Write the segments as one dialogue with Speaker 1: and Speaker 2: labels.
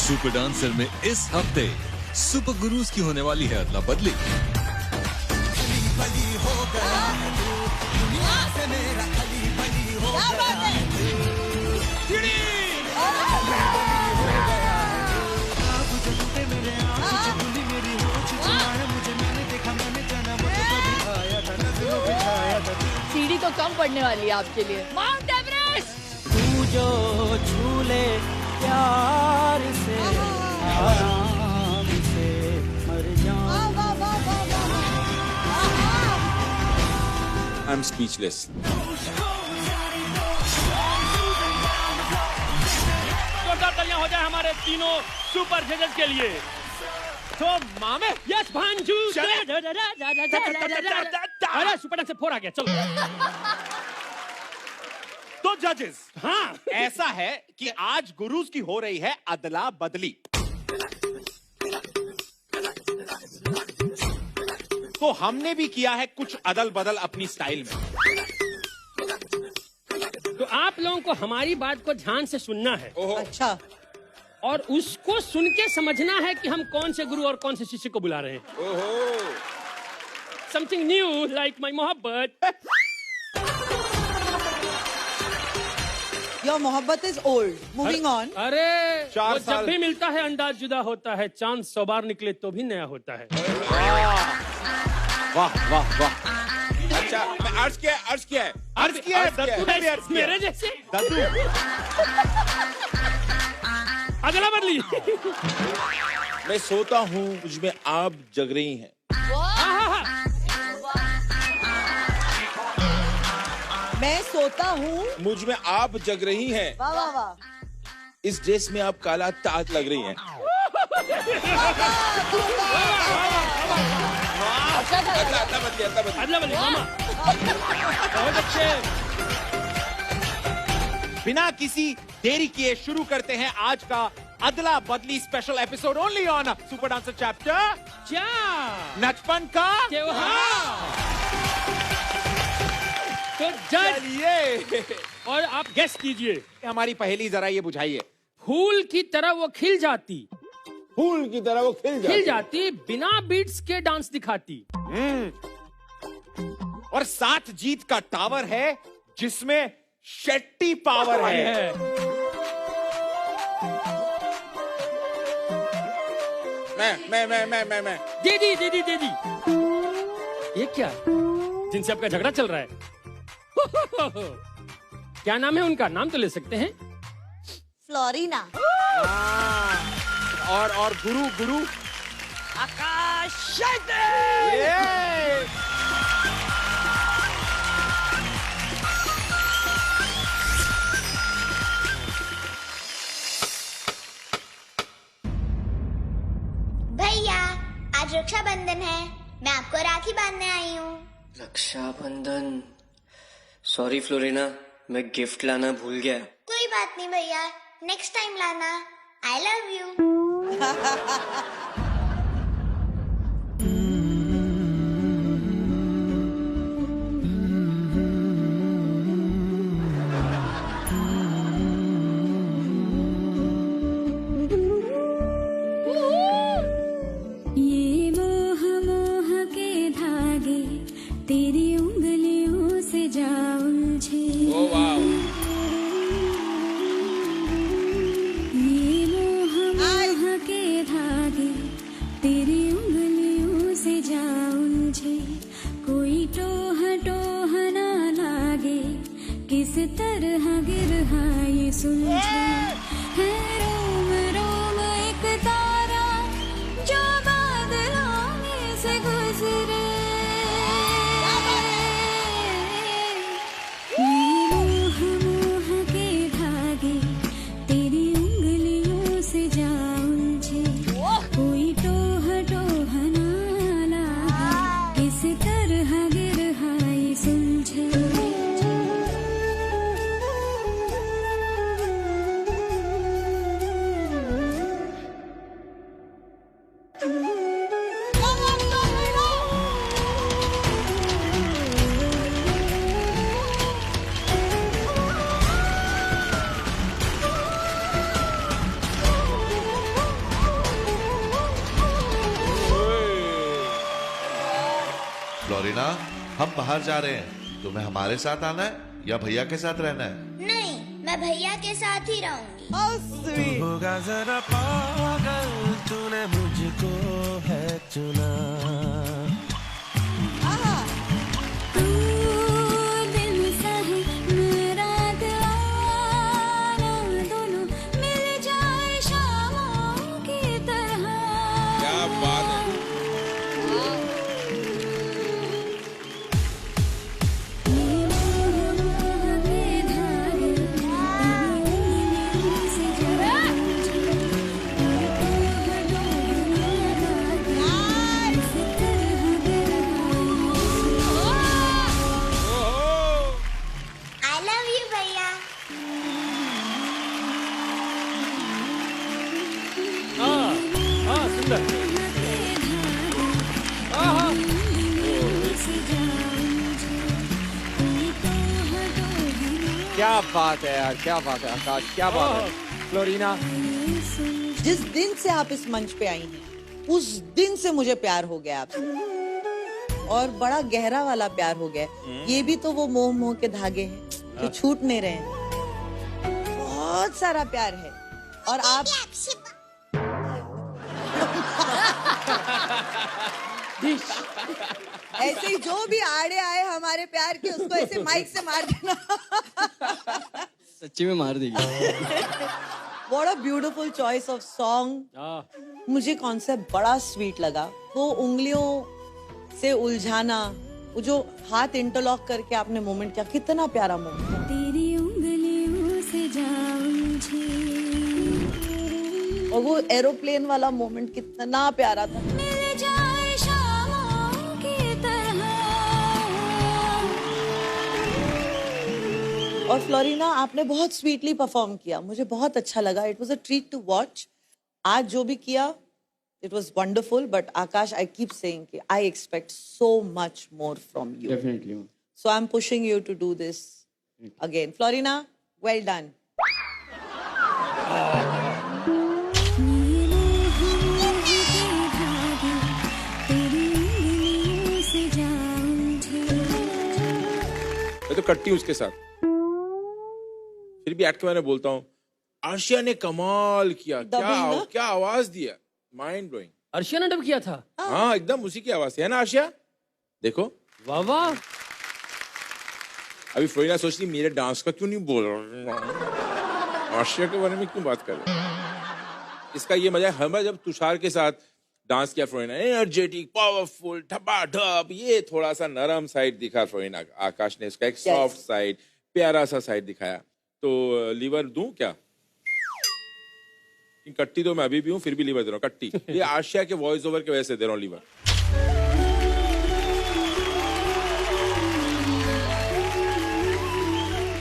Speaker 1: Super dancer में इस हफ्ते सुपर गुरुज की होने वाली है अदला बदली।
Speaker 2: सीढ़ी तो कम पड़ने वाली है आपके लिए। Mount Everest.
Speaker 3: तू जो झूले प्यार से आराम से मर जाऊं।
Speaker 4: I'm speechless.
Speaker 5: जोरदार तालियां हो जाए हमारे तीनों सुपर जजेस के लिए। तो मामे यस भांजू अरे सुपर डांसर 4 आ गया चलो।
Speaker 6: तो जजेस,
Speaker 5: हाँ
Speaker 6: ऐसा है कि आज गुरुज की हो रही है अदला बदली। तो हमने भी किया है कुछ अदल बदल अपनी स्टाइल में।
Speaker 5: तो आप लोगों को हमारी बात को ध्यान से सुनना है।
Speaker 2: अच्छा।
Speaker 5: और उसको सुन के समझना है कि हम कौन से गुरु और कौन से शिष्य को बुला रहे हैं। समथिंग न्यू लाइक माई मोहब्बत।
Speaker 2: योर मोहब्बत इज ओल्ड। Moving on.
Speaker 5: अरे
Speaker 6: 4
Speaker 5: वो
Speaker 6: साल।
Speaker 5: जब भी मिलता है अंदाज जुदा होता है, चांद 100 बार निकले तो भी नया होता है।
Speaker 6: वाह वाह वाह।
Speaker 4: अच्छा, मैं अर्ज किया है।
Speaker 6: अर्ज किया है,
Speaker 4: अर्ज किया है।
Speaker 6: दद्दू ने भी अर्ज किया है।
Speaker 5: मेरे जैसे
Speaker 6: दद्दू,
Speaker 5: अदला बदली।
Speaker 4: मैं सोता हूँ, मुझ में आप जग रही हैं।
Speaker 2: मैं सोता हूँ।
Speaker 4: मुझ में आप जग रही हैं।
Speaker 2: वाह वाह वाह।
Speaker 4: इस ड्रेस में आप काला ताज लग रही हैं। अदला बदली, अदला बदली।
Speaker 5: अदला बदली मामा। बहुत अच्छे।
Speaker 6: बिना किसी देरी किए शुरू करते हैं आज का अदला बदली special episode only on super dancer chapter
Speaker 5: क्या
Speaker 6: नचपन का
Speaker 5: त्योहार। तो जज
Speaker 6: ये
Speaker 5: और आप गेस कीजिए।
Speaker 6: हमारी पहेली जरा ये बुझाइए।
Speaker 5: फूल की तरह वो खिल जाती,
Speaker 4: फूल की तरह वो खिल
Speaker 5: जाती बिना बीट्स के डांस दिखाती।
Speaker 6: और 7 जीत का टावर है जिसमें शेट्टी पावर है।
Speaker 4: मैं
Speaker 5: दीदी दीदी दीदी, ये क्या जिनसे आपका झगड़ा चल रहा है? क्या नाम है उनका? नाम तो ले सकते हैं।
Speaker 2: फ्लोरिना।
Speaker 6: और गुरु
Speaker 2: आकाश।
Speaker 7: भैया आज रक्षाबंधन है, मैं आपको राखी बांधने आई हूँ।
Speaker 3: रक्षाबंधन। सॉरी फ्लोरिना, मैं गिफ्ट लाना भूल गया।
Speaker 7: कोई बात नहीं भैया, नेक्स्ट टाइम लाना। I love you.
Speaker 8: ये मोह मोह के धागे तेरी उंगलियों से जा उलझे। ये मोह मोह के धागे
Speaker 9: फ्लोरिना, हम बाहर जा रहे हैं, तुम्हें हमारे साथ आना है या भैया के साथ रहना है?
Speaker 7: नहीं, मैं भैया के साथ ही रहूंगी।
Speaker 10: होगा जरा पागल, तूने मुझको है चुना।
Speaker 8: तू दिल सा है मेरा दीवाना, दोनों मिल जाए शामों की तरह।
Speaker 4: क्या बात है।
Speaker 7: आई लव यू भैया।
Speaker 5: हाँ सुंदर।
Speaker 6: क्या बात है यार, क्या बात है आकाश, क्या बात है। फ्लोरिना,
Speaker 11: जिस दिन से आप इस मंच पे आई हैं, उस दिन से मुझे प्यार हो गया आपसे, और बड़ा गहरा वाला प्यार हो गया। ये भी तो वो मोह मोह के धागे हैं जो छूट नहीं रहे हैं। बहुत सारा प्यार है और आप ऐसे ही जो भी आड़े आए हमारे प्यार के, उसको ऐसे माइक से मार देना।
Speaker 3: सच्ची में मार देगी।
Speaker 11: What a beautiful choice of song. मुझे कॉन्सेप्ट बड़ा स्वीट लगा। वो उंगलियों से उलझाना, वो जो हाथ इंटरलॉक करके आपने मोमेंट किया, कितना प्यारा मोमेंट।
Speaker 8: तेरी उंगलियों से जा उलझे,
Speaker 11: और वो एरोप्लेन वाला मोमेंट कितना प्यारा था।
Speaker 8: मिल जाए शामों की तरह।
Speaker 11: और फ्लोरिना, आपने बहुत स्वीटली परफॉर्म किया, मुझे बहुत अच्छा लगा। It was a treat to watch. आज जो भी किया, it was wonderful. But Aakash, I keep saying कि I expect so much more from you.
Speaker 3: Definitely.
Speaker 11: So I am pushing you to do this again. Florina, well done.
Speaker 4: मैं तो कट्टी उसके साथ, फिर भी अटके मैंने बोलता हूँ, आशिया ने कमाल किया। क्या आवाज दिया, माइंड ब्लोइंग।
Speaker 5: अर्शिया ने डब किया था।
Speaker 4: हाँ, एकदम उसी की आवाज है ना आशिया। देखो,
Speaker 5: वाह वाह।
Speaker 4: अभी फ्लोरिना सोचती मेरे डांस का क्यों नहीं बोल रहा, आशिया के बारे में क्यों बात कर रहे हैं। इसका ये मजा है, हमें जब तुषार के साथ डांस किया फ्लोरिना, एनर्जेटिक, पावरफुल, ठपाठप, ये थोड़ा सा नरम साइड दिखा फ्लोरिना। आकाश ने उसका एक सॉफ्ट साइड, प्यारा सा साइड दिखाया। तो लीवर दूं क्या? कट्टी तो मैं अभी भी हूँ, फिर भी लीवर दे रहा हूँ। कट्टी ये आशिया के वॉइस ओवर की वजह से दे रहा हूँ लीवर।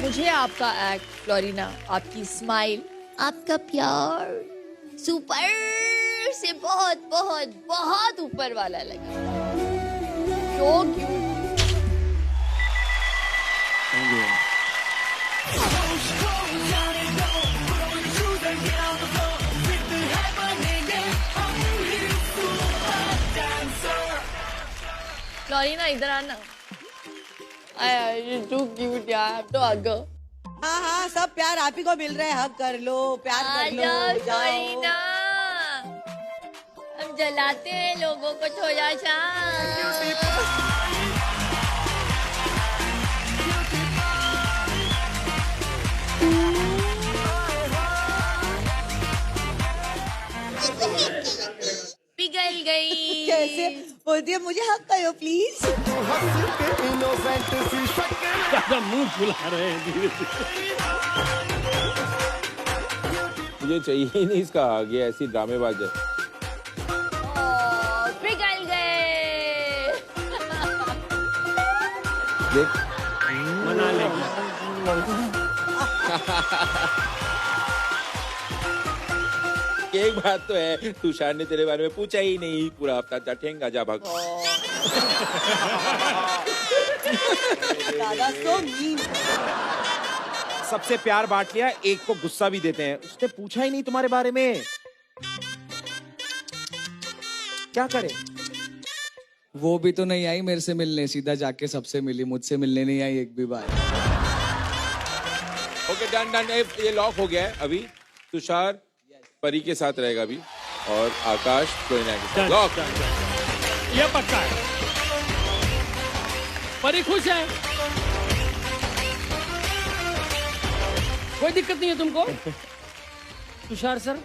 Speaker 2: मुझे आपका एक्ट, फ्लोरिना, आपकी स्माइल, आपका प्यार सुपर से बहुत बहुत बहुत ऊपर वाला लगा। So cute. फ्लोरिना, इधर आना। टू क्यूट यार, तो आगे।
Speaker 11: हाँ हाँ, सब प्यार आप ही को मिल रहा है। हक कर लो, प्यार कर लो,
Speaker 2: फ्लोरिना, हम जलाते हैं लोगों को थोड़ा सा। पिघल गई।
Speaker 11: कैसे बोलती है, मुझे हक करो प्लीज।
Speaker 5: ज्यादा मुंह फुला रहे हैं धीरे धीरे।
Speaker 4: मुझे चाहिए ही नहीं इसका आगे ऐसी ड्रामेबाज है।
Speaker 2: पिघल गए।
Speaker 4: देख,
Speaker 5: मना लेगी।
Speaker 4: एक बात तो है, तुषार ने तेरे बारे में पूछा ही नहीं, पूरा हफ्ता चटेंगा जा भाग।
Speaker 11: दादा सो मीन।
Speaker 6: सबसे प्यार बांट लिया, एक को गुस्सा भी देते हैं। उसने पूछा ही नहीं तुम्हारे बारे में। क्या करे?
Speaker 12: वो भी तो नहीं आई मेरे से मिलने, सीधा जाके सबसे मिली, मुझसे मिलने नहीं आई एक भी बार।
Speaker 4: ओके डन डन, ये लॉक हो गया है अभी। तुषार परी के साथ रहेगा अभी और आकाश फ्लोरिना के साथ। लॉक,
Speaker 5: ये पक्का है। परी खुश है, कोई दिक्कत नहीं है तुमको? तुषार सर,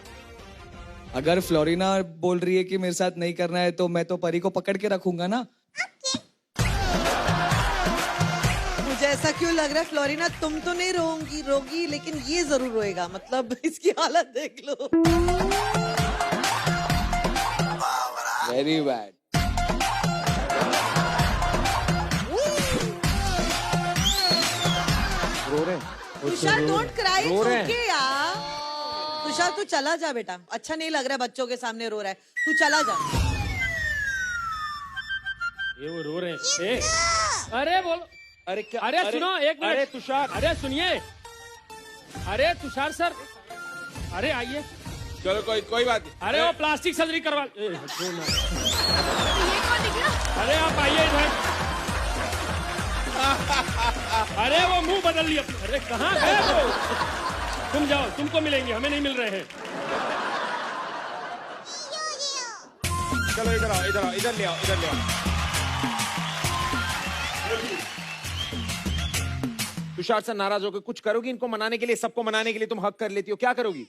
Speaker 12: अगर फ्लोरिना बोल रही है कि मेरे साथ नहीं करना है तो मैं तो परी को पकड़ के रखूंगा ना।
Speaker 11: मुझे ऐसा क्यों लग रहा है फ्लोरिना तुम तो नहीं रोगी लेकिन ये जरूर रोएगा, मतलब इसकी हालत देख लो।
Speaker 12: Very bad.
Speaker 6: रो रहे
Speaker 11: तुषार डोंट क्राई, ओके यार। तुषार तू चला जा बेटा, अच्छा नहीं लग रहा है बच्चों के सामने रो रहा है, तू चला जा।
Speaker 5: ये वो रो रहे हैं। अरे बोलो,
Speaker 6: अरे क्या?
Speaker 5: अरे सुनो एक मिनट।
Speaker 6: अरे तुषार,
Speaker 5: अरे सुनिए, अरे तुषार सर, अरे आइए।
Speaker 4: चलो कोई बात नहीं।
Speaker 5: अरे वो प्लास्टिक सर्जरी करवा। अरे आप आइए इधर। अरे वो मुंह बदल लिया। अरे कहाँ गए वो? तुम जाओ, तुमको मिलेंगे, हमें नहीं मिल रहे हैं।
Speaker 6: चलो इधर आओ, इधर आओ, इधर ले आओ, इधर ले आओ। तुषार से नाराज होकर कुछ करोगी इनको मनाने के लिए? सबको मनाने के लिए तुम हक कर लेती हो, क्या करोगी?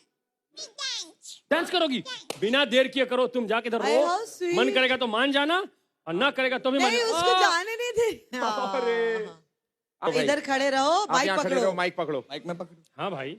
Speaker 5: डांस करोगी? बिना देर किए करो, तुम जाके इधर रो। मन करेगा तो मान जाना और ना करेगा तो भी मान।
Speaker 11: नहीं, उसको जाने नहीं दे। इधर खड़े रहो, माइक पकड़ो।
Speaker 6: माइक पकड़ो,
Speaker 12: माइक में पकड़ो।
Speaker 5: हाँ भाई।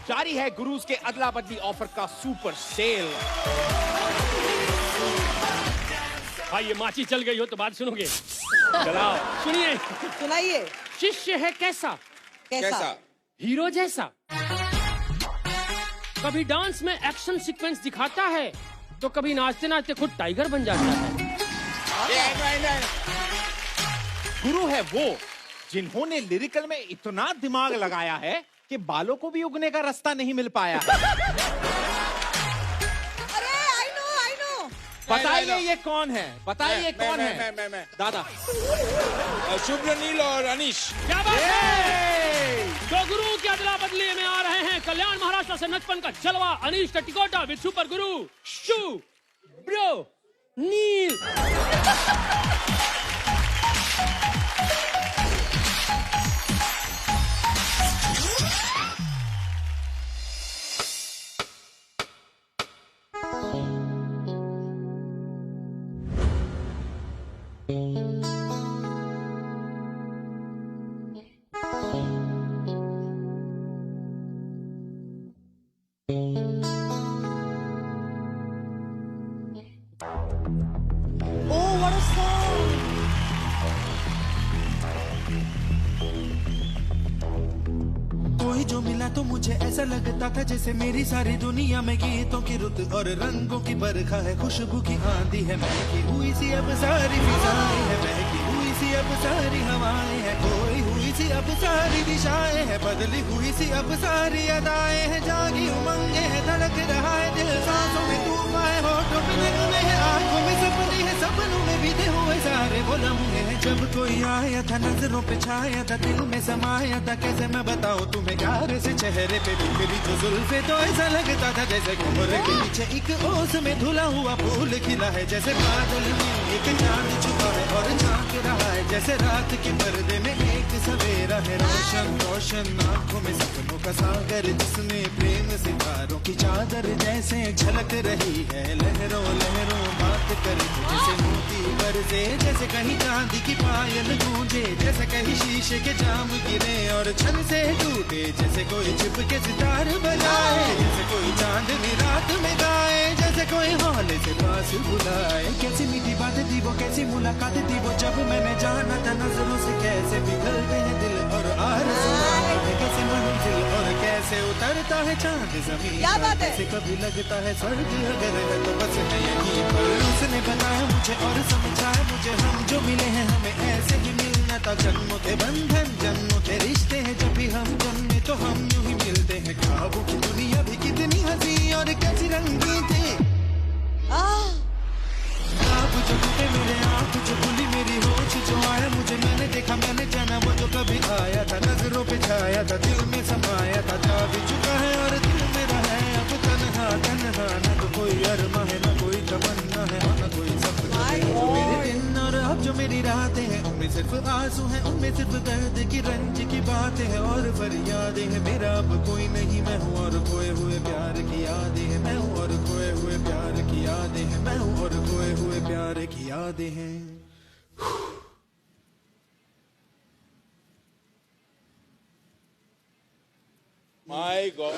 Speaker 6: जारी है गुरुज के अदला बदली ऑफर का सुपर सेल।
Speaker 5: भाई ये माची चल गई हो तो बात सुनोगे? चलाओ, सुनिए।
Speaker 11: सुनाइए।
Speaker 5: शिष्य है कैसा?
Speaker 11: कैसा?
Speaker 5: हीरो जैसा। कभी डांस में एक्शन सीक्वेंस दिखाता है तो कभी नाचते नाचते खुद टाइगर बन जाता है।
Speaker 6: गुरु है वो जिन्होंने लिरिकल में इतना दिमाग लगाया है कि बालों को भी उगने का रास्ता नहीं मिल पाया।
Speaker 11: अरे आई नो।
Speaker 6: बताइए ये कौन है? बताइए कौन है?
Speaker 4: मैं
Speaker 6: दादा।
Speaker 4: शुभ्र नील और अनीश।
Speaker 5: क्या बात है? जो गुरु की अदला बदली में आ रहे हैं कल्याण महाराष्ट्र से नचपन का जलवा अनीश टटिकोटा विद सुपर गुरु शुभ्र नील।
Speaker 10: कोई जो मिला तो मुझे ऐसा लगता था जैसे मेरी सारी दुनिया में गीतों की रुत और रंगों की बरखा है, खुशबू की आंधी है, महकी हुई सी अब सारी फिजाएं है, महकी हुई सी अब सारी हवाएं हैं, खोई हुई सी अब सारी दिशाएं हैं, बदली हुई सी अब सारी अदाएं हैं, जागी उमंगे है, धड़क रहा है दिल, सांसों में तूफान है, होठों पे नगमे है, आंखों में सपने हैं, सपनों में भी बोला मुझे जब कोई आया था, नजरों पे छाया था, दिल में समाया था। कैसे मैं बताऊं तुम्हें यार से चेहरे पे बिखरी जो जुल्फे, तो ऐसा लगता था जैसे कोहरे के पीछे एक ओस में धुला हुआ फूल खिला है। जैसे बादल में एक चांद छुपा है और झांक रहा है, जैसे रात के पर्दे में एक सवेरा है। रोशन रोशन आंखों में सपनों का सागर, जिसमें प्रेम सितारों की चादर जैसे झलक रही है। लहरों लहरों बात करे जैसे मोती बरसे, जैसे कहीं चांदी की पायल गूंजे, जैसे कहीं शीशे के जाम गिरे और छन से टूटे, जैसे कोई छिप के सितार बजाए, जैसे कोई चांदनी रात में गाए, जैसे कोई हौले से पास बुलाए। कैसी मीठी बात थी वो, कैसी मुलाकात थी वो, जब मैंने जाना था नजरों से कैसे पिघलते हैं दिल और आरज़ू, कैसे मंजिल और कैसे उतरता है चांद जमीन।
Speaker 11: क्या बात है?
Speaker 10: कैसे कभी लगता है स्वर्ग अगर है तो बस है यहीं पर। उसने बताया मुझे और समझाया मुझे, हम जो मिले हैं हमें ऐसे ही मिलना था। जन्मों के बंधन जन्मों के रिश्ते हैं, जब भी हम जन्मे तो हम यूं ही मिलते हैं। ख्वाबों की दुनिया भी कितनी हंसी और कैसी रंगी थी। आप जो टूटे मेरे आँख जो खुली मेरी होश जो आया मुझे, मैंने देखा मैंने जाना वो जो कभी आया था, नजरों पे छाया था, दिल में समाया था। जा भी चुका है और दिल मेरा है अब तन्हा तन्हा, ना तो कोई अरमा है ना कोई तमन्ना है ना कोई सपना है। मेरे दिन और अब जो मेरी रातें हैं उनमें सिर्फ आंसू हैं, उनमें सिर्फ दर्द की रंज की बातें हैं और फरियादें हैं। मेरा अब कोई नहीं, मैं हूँ और खोए हुए प्यार की यादें हैं। मैं हूँ और खोए हुए प्यार की यादें हैं। मैं हूँ और खोए हुए प्यार की यादें हैं।
Speaker 4: My God,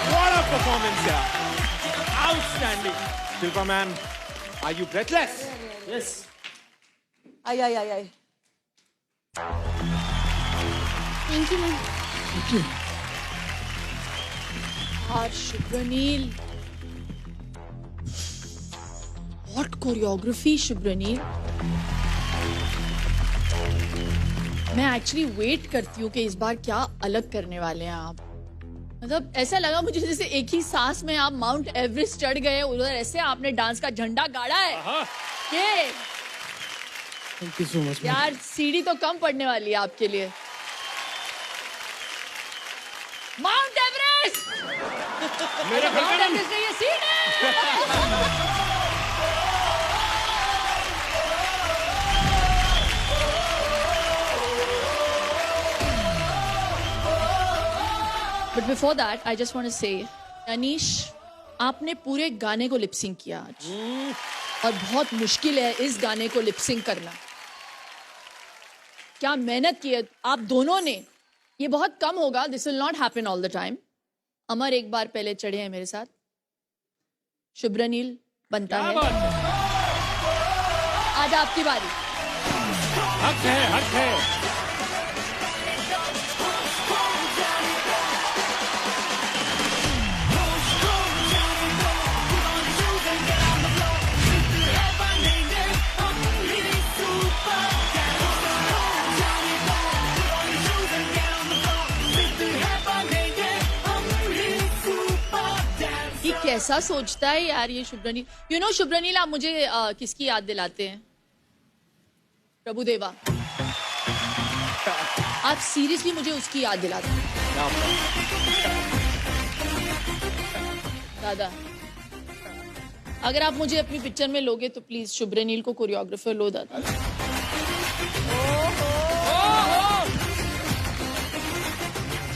Speaker 6: What a performance, yeah. Outstanding. Shilpa ma'am, are you breathless?
Speaker 5: Yes.
Speaker 11: I I I I.
Speaker 2: Thank you ma'am. और शुभ्रनील, व्हाट कोरियोग्राफी शुभ्रनील। मैं एक्चुअली वेट करती हूँ कि इस बार क्या अलग करने वाले हैं आप। मतलब ऐसा लगा मुझे जैसे एक ही सांस में आप माउंट एवरेस्ट चढ़ गए, उधर ऐसे आपने डांस का झंडा गाड़ा है कि
Speaker 5: Thank you so much.
Speaker 2: यार सीढ़ी तो कम पड़ने वाली है आपके लिए। माउंट एवरेस्ट,
Speaker 5: मेरे
Speaker 2: माउंट एवरेस्ट नहीं, ये सीढ़ी। But before that I just want to say, Anish आपने पूरे गाने को लिपसिंग किया आज, और बहुत मुश्किल है इस गाने को लिपसिंग करना। क्या मेहनत की है आप दोनों ने, ये बहुत कम होगा, this will not happen all the time. Amar एक बार पहले चढ़े हैं मेरे साथ, शुभ्रनील बनता है, आज आपकी बारी।
Speaker 5: हक है, हक है।
Speaker 2: कैसा सोचता है यार ये शुभ्रनील। यू नो शुभ्रनील, आप मुझे किसकी याद दिलाते हैं? प्रभुदेवा। आप सीरियसली मुझे उसकी याद दिलाते हैं दादा। अगर आप मुझे अपनी पिक्चर में लोगे तो प्लीज शुभ्रनील को कोरियोग्राफर लो दादा।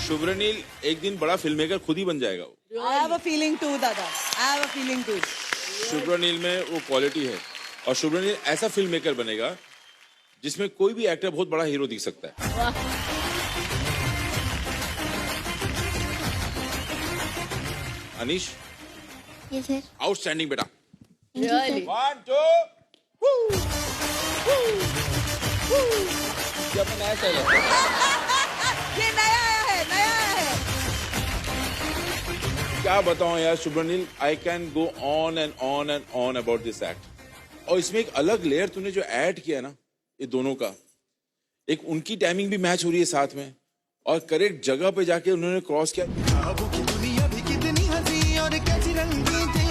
Speaker 4: शुभ्रनील एक दिन बड़ा फिल्म मेकर खुद ही बन जाएगा वो।
Speaker 11: I have a feeling too, दादा। I have a feeling too।
Speaker 4: शुभ्रनील में वो क्वालिटी है, और शुभ्रनील ऐसा फिल्म मेकर बनेगा जिसमें कोई भी एक्टर बहुत बड़ा हीरो दिख सकता है। Anish,
Speaker 7: Yes, sir.
Speaker 4: आउटस्टैंडिंग बेटा।
Speaker 2: Really?
Speaker 4: 1 2 ये अपना नया स्टाइल है।
Speaker 11: ये नया आया है, नया आया है।
Speaker 4: क्या बताऊं यार Shubhnil, I can go on and on and on about this act. और इसमें एक अलग लेयर तूने जो ऐड किया ना, ये दोनों का, एक उनकी टाइमिंग भी मैच हो रही है साथ में, और करेक्ट जगह पे जाके उन्होंने क्रॉस किया।
Speaker 10: दुनिया भी कितनी हंसी और कैसी रंगीन थी,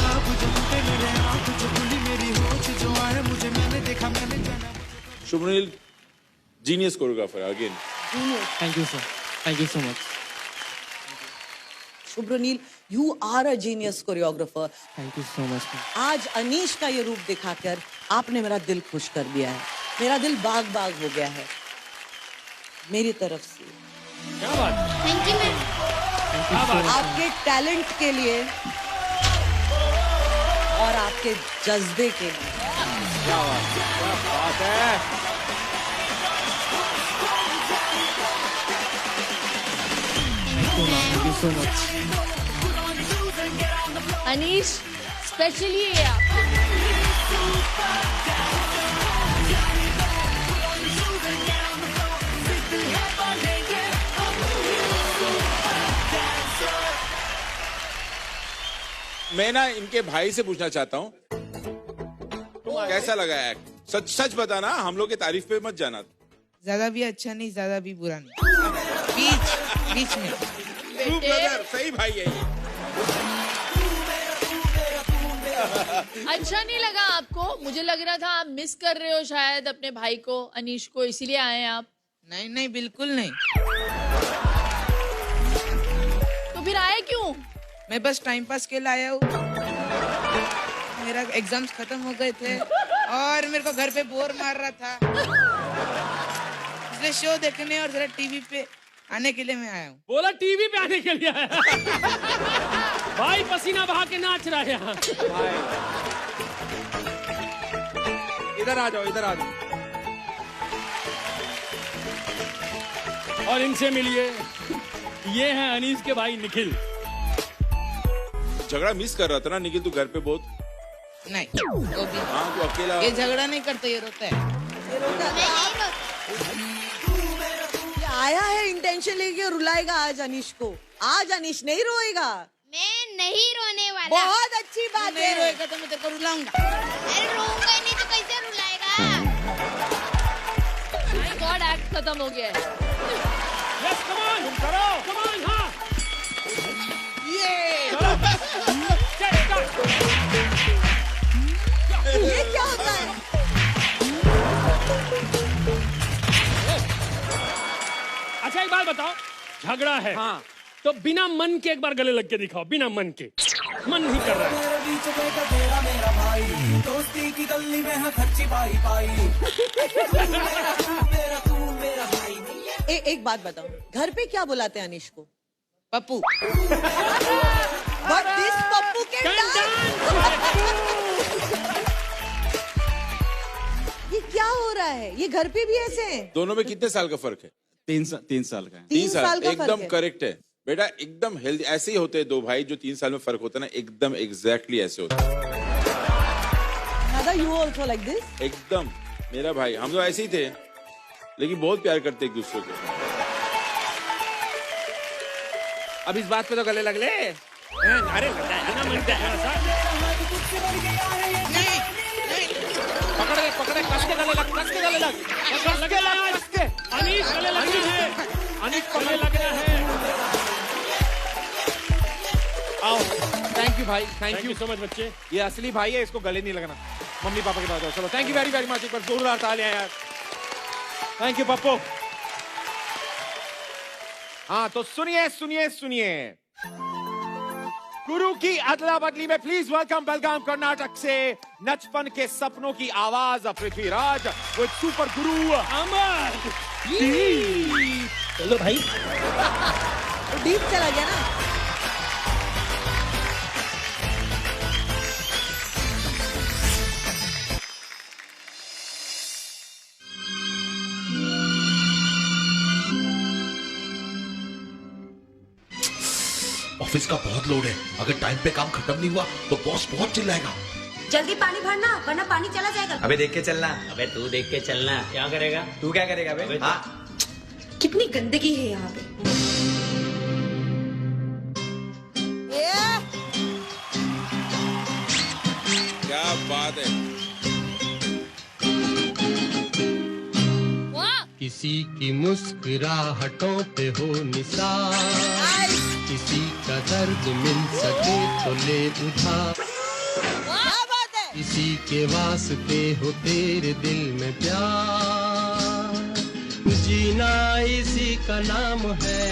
Speaker 10: आप जो टूटे मेरे आंख जो खुली मेरी होश जो आए मुझे, मैंने देखा मैंने जाना।
Speaker 4: Shubhnil genius choreographer again.
Speaker 5: Thank you sir, thank you so much.
Speaker 11: Shubhranil, you are a genius choreographer.
Speaker 5: Thank you so much.
Speaker 11: आज अनीश का ये रूप दिखाकर आपने मेरा दिल खुश कर दिया है, मेरा दिल बाग बाग हो गया है। मेरी तरफ से
Speaker 5: क्या बात,
Speaker 7: थैंक यू मैम।
Speaker 5: क्या बात।
Speaker 11: आपके टैलेंट के लिए और आपके जज्बे के लिए।
Speaker 6: क्या बात है।
Speaker 5: Thank you so much.
Speaker 2: Anish, specially ये आप।
Speaker 4: मैं ना इनके भाई से पूछना चाहता हूँ, कैसा लगा एक्ट? सच सच बताना, हम लोग की तारीफ पे मत जाना।
Speaker 13: ज्यादा भी अच्छा नहीं, ज्यादा भी बुरा नहीं, बीच में।
Speaker 4: True brother, सही भाई है ये।
Speaker 2: अच्छा नहीं लगा आपको? मुझे लग रहा था आप मिस कर रहे हो शायद अपने भाई को, अनीश को, इसीलिए आए हैं आप।
Speaker 13: नहीं नहीं, बिल्कुल नहीं।
Speaker 2: तो फिर आए क्यों?
Speaker 13: मैं बस टाइम पास के लिए आया हूँ। मेरा एग्जाम्स खत्म हो गए थे और मेरे को घर पे बोर मार रहा था, इसलिए शो देखने और जरा टीवी पे आने के लिए मैं आया हूँ।
Speaker 5: बोला टीवी पे आने के लिए आया। भाई पसीना बहा के नाच रहा है यहाँ।
Speaker 6: इधर आ जाओ, इधर आ जाओ।
Speaker 5: और इनसे मिलिए, ये हैं अनीस के भाई निखिल।
Speaker 4: झगड़ा मिस कर रहा था ना निखिल तू घर पे बहुत?
Speaker 13: नहीं, वो भी
Speaker 4: हाँ, तू अकेला।
Speaker 13: ये झगड़ा नहीं करता, ये रोता है।
Speaker 11: ये आया है इंटेंशन लेके रुलाएगा आज अनीश को। आज अनीश नहीं रोएगा।
Speaker 7: मैं नहीं रोने वाला।
Speaker 11: बहुत अच्छी बात
Speaker 13: नहीं
Speaker 11: है।
Speaker 13: रोएगा तो मैं तेरे को रुलाऊंगा।
Speaker 7: अरे रोऊंगा ही नहीं तो कैसे रुलाएगा?
Speaker 2: माय गॉड, एक्ट खत्म हो गया है।
Speaker 5: यस, कम ऑन, करो, कम ऑन, हाँ।
Speaker 11: ये क्या होता है?
Speaker 5: अच्छा एक बात बताओ, झगड़ा है
Speaker 6: हाँ।
Speaker 5: तो बिना मन के एक बार गले लग के दिखाओ, बिना मन के। मन नहीं कर रहा है।
Speaker 10: दोस्ती की गली में है खर्ची पाई पाई।
Speaker 11: एक बात बताओ, घर पे क्या बुलाते हैं अनीश को?
Speaker 13: पप्पू।
Speaker 11: But this पप्पू के ये क्या हो रहा है? ये घर पे भी ऐसे हैं?
Speaker 4: दोनों में कितने साल का फर्क है?
Speaker 14: 3 साल का है।
Speaker 11: 3 साल का
Speaker 4: एकदम
Speaker 11: फर्क है।
Speaker 4: करेक्ट है बेटा, एकदम हेल्दी। ऐसे ही होते हैं दो भाई जो 3 साल में फर्क होता है ना, एकदम एग्जैक्टली ऐसे होता है।
Speaker 11: Nada, you also like this?
Speaker 4: एकदम मेरा भाई, हम तो ऐसे ही थे लेकिन बहुत प्यार करते एक दूसरे को।
Speaker 6: अब इस बात पे तो गले लग ले। अरे पकड़े कस के गले लग, कस के गले लग,
Speaker 5: लगे लगा,
Speaker 6: कस के।
Speaker 5: अनीस गले लगना है, अनीस गले लगना है।
Speaker 6: आओ, थैंक यू भाई, थैंक यू
Speaker 5: सो मच बच्चे।
Speaker 6: ये असली भाई है, इसको गले नहीं लगना। मम्मी पापा के पास जाओ, चलो। Thank you very very much. एक बार जोरदार तालियां यार। Thank you Pappu. हाँ तो सुनिए सुनिए सुनिए, गुरु की अदला बदली में प्लीज वेलकम बेलगाम कर्नाटक से नचपन के सपनों की आवाज पृथ्वीराज विद सुपर गुरु
Speaker 5: अमर।
Speaker 2: चलो भाई,
Speaker 11: डीप चला गया ना।
Speaker 9: ऑफिस का बहुत लोड है, अगर टाइम पे काम खत्म नहीं हुआ तो बॉस बहुत चिल्लाएगा।
Speaker 15: जल्दी पानी भरना वरना पानी चला जाएगा।
Speaker 16: अबे देख के चलना। अबे तू देख के चलना। क्या करेगा तू? क्या करेगा बे? हाँ,
Speaker 15: कितनी गंदगी है यहाँ पे।
Speaker 4: बात है।
Speaker 14: किसी की मुस्कुराहटों पे हो निसार, किसी का दर्द मिल सके तो ले उधार, किसी के वास्ते हो तेरे दिल में प्यार, जीना इसी का नाम है,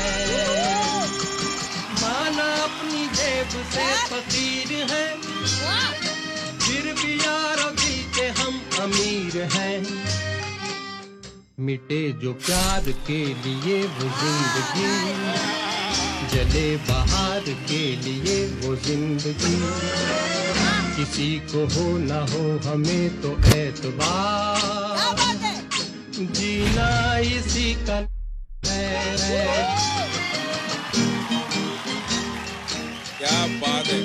Speaker 14: माना अपनी जेब से फकीर है, फिर भी यारों दिल के हम अमीर हैं, मिटे जो प्यार के लिए वो जिंदगी, जले बाहर के लिए वो जिंदगी, किसी को हो ना हो हमें तो एतबार, जीना इसी का है।
Speaker 4: क्या बात है।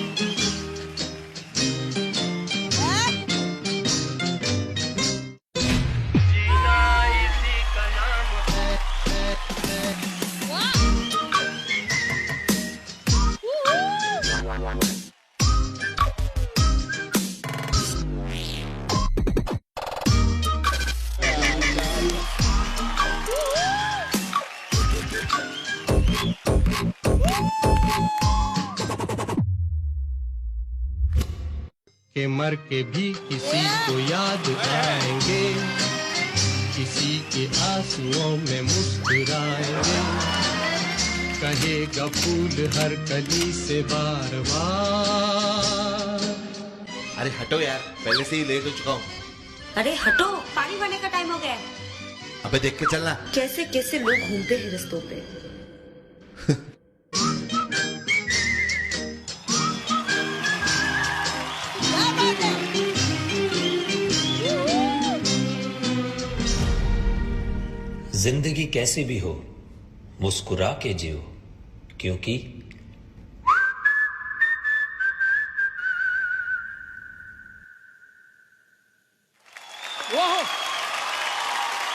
Speaker 14: के मर के भी किसी को याद आएंगे, किसी के आंसुओं में मुस्कुराएंगे, कहेगा फूल हर कली से बार बार।
Speaker 9: अरे हटो यार, पहले से ही लेट हो चुका हूँ।
Speaker 15: अरे हटो, पानी भरने का टाइम हो गया है।
Speaker 9: अबे देख के चलना।
Speaker 15: कैसे कैसे लोग घूमते हैं रस्तों पे।
Speaker 16: जिंदगी कैसी भी हो मुस्कुरा के जियो, क्योंकि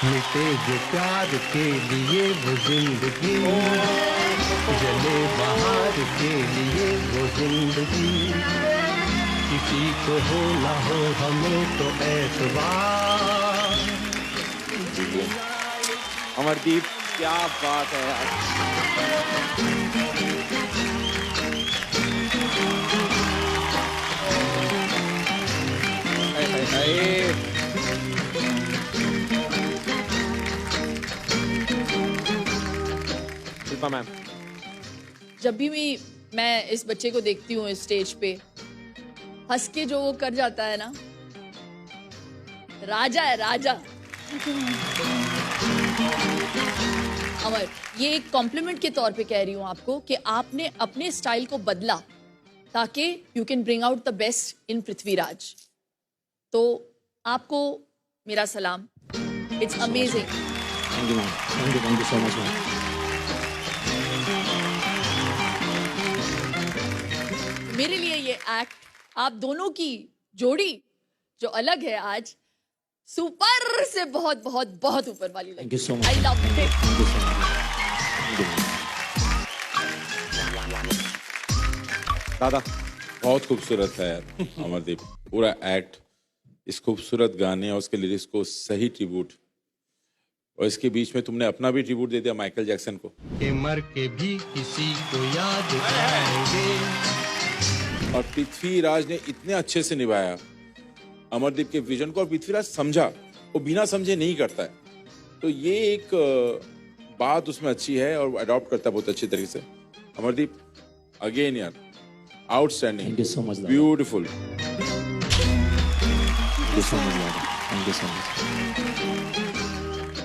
Speaker 14: मिटे जो प्यार के लिए वो जिंदगी, जले बाहर के लिए वो जिंदगी, किसी को हो ना हो हमें तो एतबार।
Speaker 6: अमरदीप, क्या बात है यार। शिल्पा मैम,
Speaker 2: जब भी मैं इस बच्चे को देखती हूँ इस स्टेज पे, हंस के जो वो कर जाता है ना, राजा है राजा। अमर, ये एक कॉम्प्लीमेंट के तौर पे कह रही हूँ आपको कि आपने अपने स्टाइल को बदला ताकि you can bring out the best in Prithviraj. तो आपको मेरा सलाम। It's amazing.
Speaker 6: Thank you ma'am, thank you so much ma'am.
Speaker 2: मेरे लिए ये एक्ट, आप दोनों की जोड़ी जो अलग है आज, सुपर से बहुत बहुत बहुत ऊपर वाली लगी।
Speaker 6: Thank you so much.
Speaker 2: I love it.
Speaker 6: दादा,
Speaker 4: बहुत खूबसूरत है यार अमरदीप, पूरा एक्ट, इस खूबसूरत गाने और उसके लिरिक्स को सही ट्रिब्यूट, और इसके बीच में तुमने अपना भी ट्रिब्यूट दे दिया माइकल जैक्सन को।
Speaker 14: के मर के भी किसी को याद आएंगे।
Speaker 4: और पृथ्वीराज ने इतने अच्छे से निभाया अमरदीप के विजन को, और पृथ्वीराज समझा, वो बिना समझे नहीं करता है, तो ये एक बात उसमें अच्छी है और अडॉप्ट करता है बहुत अच्छी तरीके से। अमरदीप अगेन यार, outstanding,
Speaker 6: thank you so much,
Speaker 4: beautiful.
Speaker 6: Thank you so much.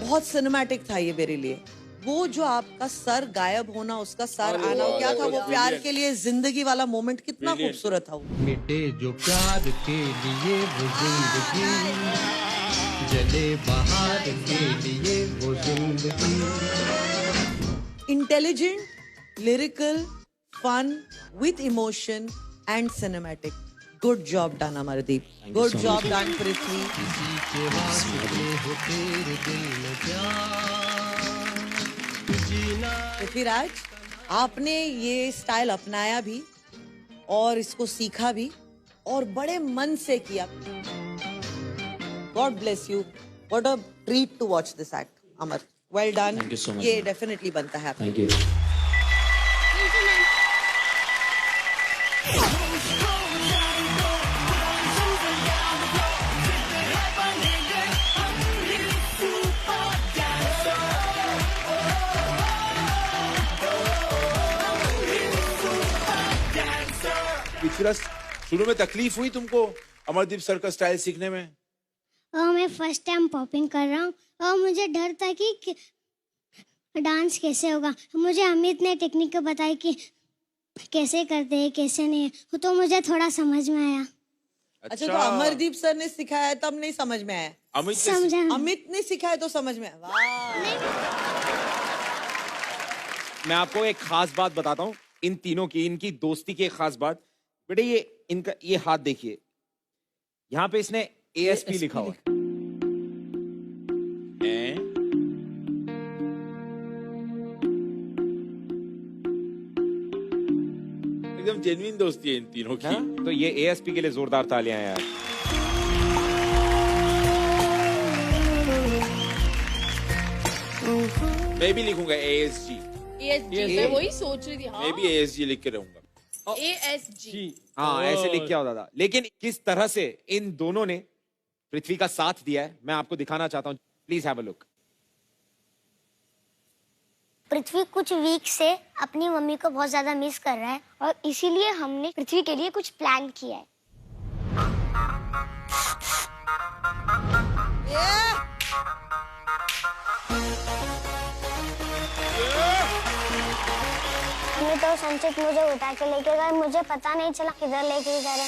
Speaker 11: बहुत सिनेमैटिक था ये मेरे लिए। वो जो आपका सर गायब होना, उसका सर आना, क्या था वो प्यार के लिए जिंदगी वाला मोमेंट, कितना खूबसूरत था वो।
Speaker 14: मिटे जो प्यार के लिए वो जिंदगी, जले बाहर के लिए वो जिंदगी।
Speaker 11: Intelligent, lyrical, fun, with emotion and cinematic. Good job done Amardeep, good job done Prithvi. Prithviraj, आपने ये स्टाइल अपनाया भी और इसको सीखा भी, और बड़े मन से किया. God bless you. What a treat to watch this act, Amar. Well done.
Speaker 17: Thank you so much.
Speaker 11: ये definitely बनता है.
Speaker 17: Thank you.
Speaker 4: पिछला शुरू में तकलीफ हुई तुमको अमरदीप सर का स्टाइल सीखने में?
Speaker 18: मैं फर्स्ट टाइम पॉपिंग कर रहा हूँ और मुझे डर था कि डांस कैसे होगा. मुझे अमित ने टेक्निक बताई कि कैसे करते हैं कैसे नहीं, तो मुझे थोड़ा समझ में आया.
Speaker 11: अच्छा, तो अमरदीप सर ने सिखाया तब नहीं समझ में आया? अमित ने सिखाया तो समझ में आया. वाह.
Speaker 6: मैं आपको एक खास बात बताता हूँ इन तीनों की, इनकी दोस्ती की एक खास बात. बेटे ये इनका ये हाथ देखिए, यहाँ पे इसने ASP लिखा हुआ है.
Speaker 4: एकदम जेन्युइन दोस्ती है इन तीनों की.
Speaker 6: तो ये ASP के लिए जोरदार तालियां हैं यार.
Speaker 4: मैं भी लिखूंगा ASG.
Speaker 2: मैं वही सोच रही थी.
Speaker 4: मैं भी ASG लिख के रहूंगा.
Speaker 2: ASG.
Speaker 6: हाँ ऐसे लिख के होता था. लेकिन किस तरह से इन दोनों ने पृथ्वी का साथ दिया है मैं आपको दिखाना चाहता हूँ. Please have a look.
Speaker 18: Prithvi कुछ वीक से अपनी मम्मी को बहुत ज्यादा मिस कर रहा है और इसीलिए हमने पृथ्वी के लिए कुछ प्लान किया है. तो संचित मुझे उठा के लेके गए, मुझे पता नहीं चला किधर लेके जा रहे.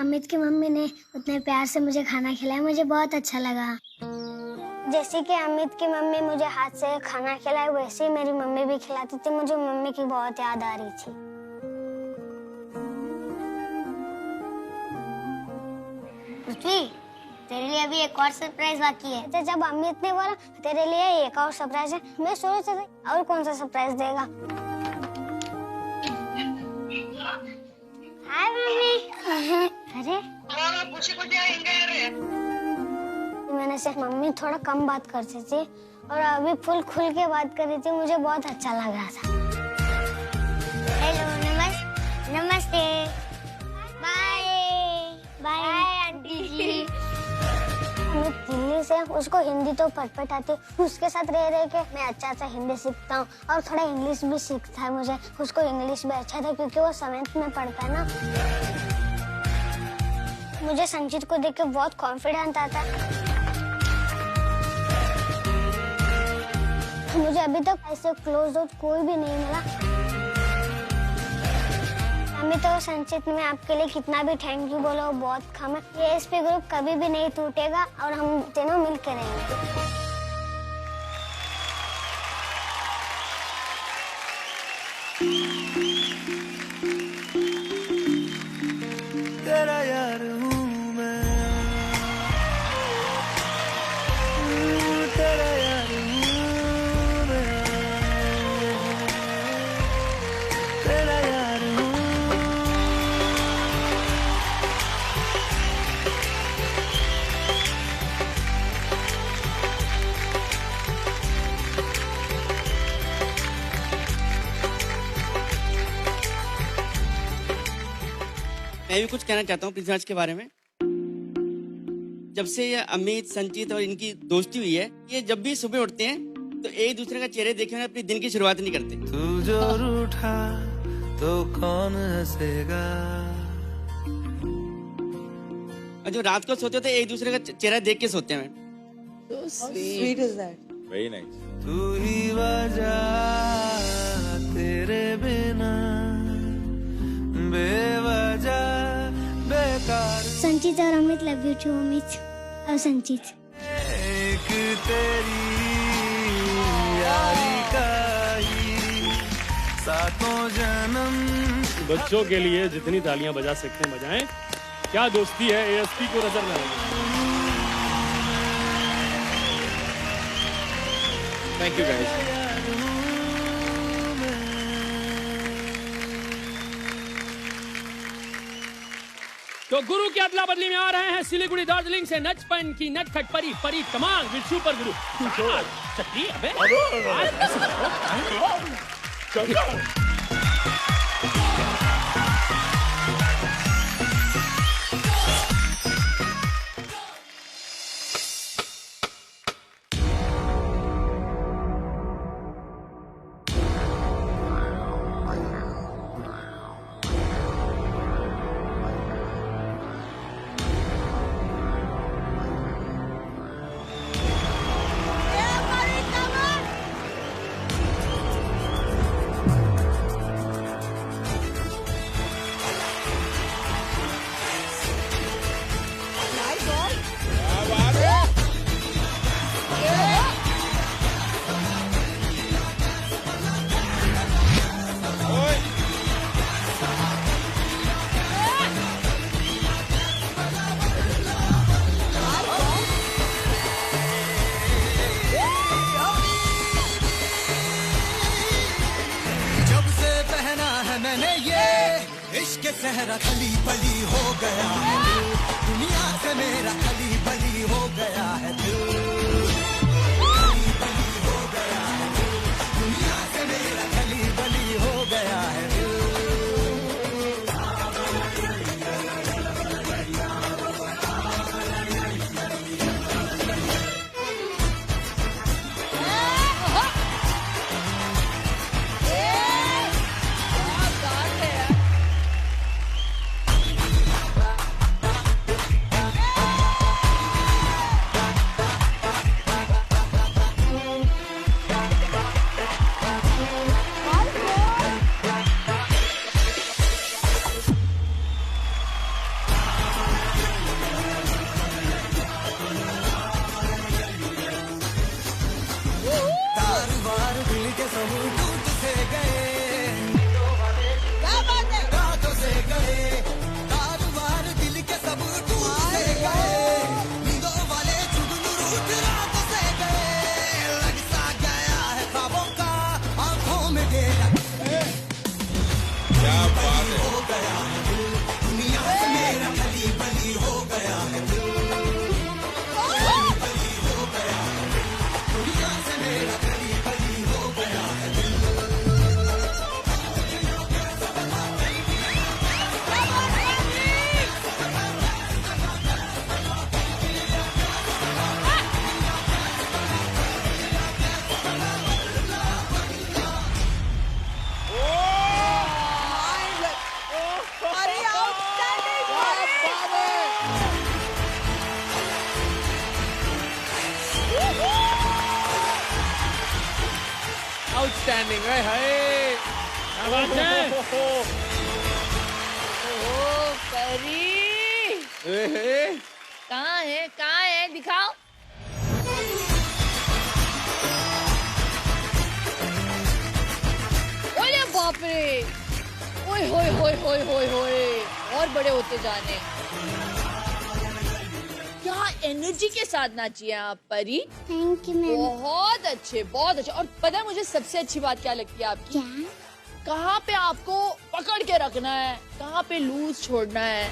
Speaker 18: अमित की मम्मी ने उतने प्यार से मुझे खाना खिलाया, मुझे बहुत अच्छा लगा. जैसे कि अमित की मम्मी मुझे हाथ से खाना खिलाए वैसे ही मेरी मम्मी भी खिलाती थी. मुझे मम्मी की बहुत याद आ रही थी. पृथ्वी तेरे लिए अभी एक और सरप्राइज बाकी है. तो जब अमित ने बोला तेरे लिए एक और सरप्राइज है, मैं सोच रही थी और कौन सा सरप्राइज देगा. हाय मम्मी. अरे मैंने से मम्मी थोड़ा कम बात करती थी और अभी फुल खुल के बात कर रही थी. मुझे बहुत अच्छा लग रहा था. हेलो नमस्ते. बाय बाय आंटी जी. दिल्ली से उसको हिंदी तो पटपट आती. उसके साथ रह रहे के मैं अच्छा हिंदी सीखता हूँ और थोड़ा इंग्लिश भी सीखता है. मुझे उसको इंग्लिश भी अच्छा था क्योंकि वो 7th में पढ़ता है ना. मुझे संचित को देख के बहुत कॉन्फिडेंट आता है. मुझे अभी तक ऐसे क्लोज दोस्त कोई भी नहीं मिला. अमित तो संचित में आपके लिए कितना भी थैंक यू बोलो बहुत कम है. ये ASP ग्रुप कभी भी नहीं टूटेगा और हम तीनों मिलकर रहेंगे.
Speaker 10: तेरा यार हूँ मैं, तेरा यार हूँ मैं, तेरा यार हूँ.
Speaker 19: मैं भी कुछ कहना चाहता हूँ पृथ्वीराज के बारे में. जब से ये अमित संचित और इनकी दोस्ती हुई है, ये जब भी सुबह उठते हैं तो एक दूसरे का चेहरे देखे अपने दिन की शुरुआत नहीं करते.
Speaker 10: तू जो रूठा तो कौन हंसेगा.
Speaker 19: और जो रात को सोते थे एक दूसरे का चेहरा देख के सोते हैं.
Speaker 11: So sweet is that?
Speaker 4: Very nice.
Speaker 10: तू ही वजह तेरे बिना बेवजह बेकार.
Speaker 18: संचित और Amit love you too Amit और संचित.
Speaker 10: एक तेरी यारी का ही सातों जन्म.
Speaker 5: बच्चों के लिए जितनी तालियां बजा सकते हैं बजाएं. क्या दोस्ती है, ASP को नजर न लगे.
Speaker 4: Thank you guys.
Speaker 5: तो गुरु की अदला बदली में आ रहे हैं सिलीगुड़ी दार्जिलिंग से नचपन की नटखट परी परी कमाल विद सुपर गुरु चक्री। अबे
Speaker 10: इश्क सहरा खली बली हो गया है, दुनिया से मेरा खली बली हो गया है, खली बली हो गया है, दुनिया से मेरा खली बली हो गया है।
Speaker 6: आउटस्टैंडिंग है,
Speaker 5: क्या बात है?
Speaker 2: ओ परी कहाँ है दिखाओ। ओले बाप रे, ओए होए होए होए होए होए, और बड़े होते जाने। क्या एनर्जी के साथ नाची है आप परी।
Speaker 18: Thank you ma'am.
Speaker 2: बहुत अच्छे बहुत अच्छे। और पता है मुझे सबसे अच्छी बात क्या लगती है आपकी?
Speaker 18: क्या?
Speaker 2: कहाँ पे आपको पकड़ के रखना है, कहाँ पे लूज छोड़ना है।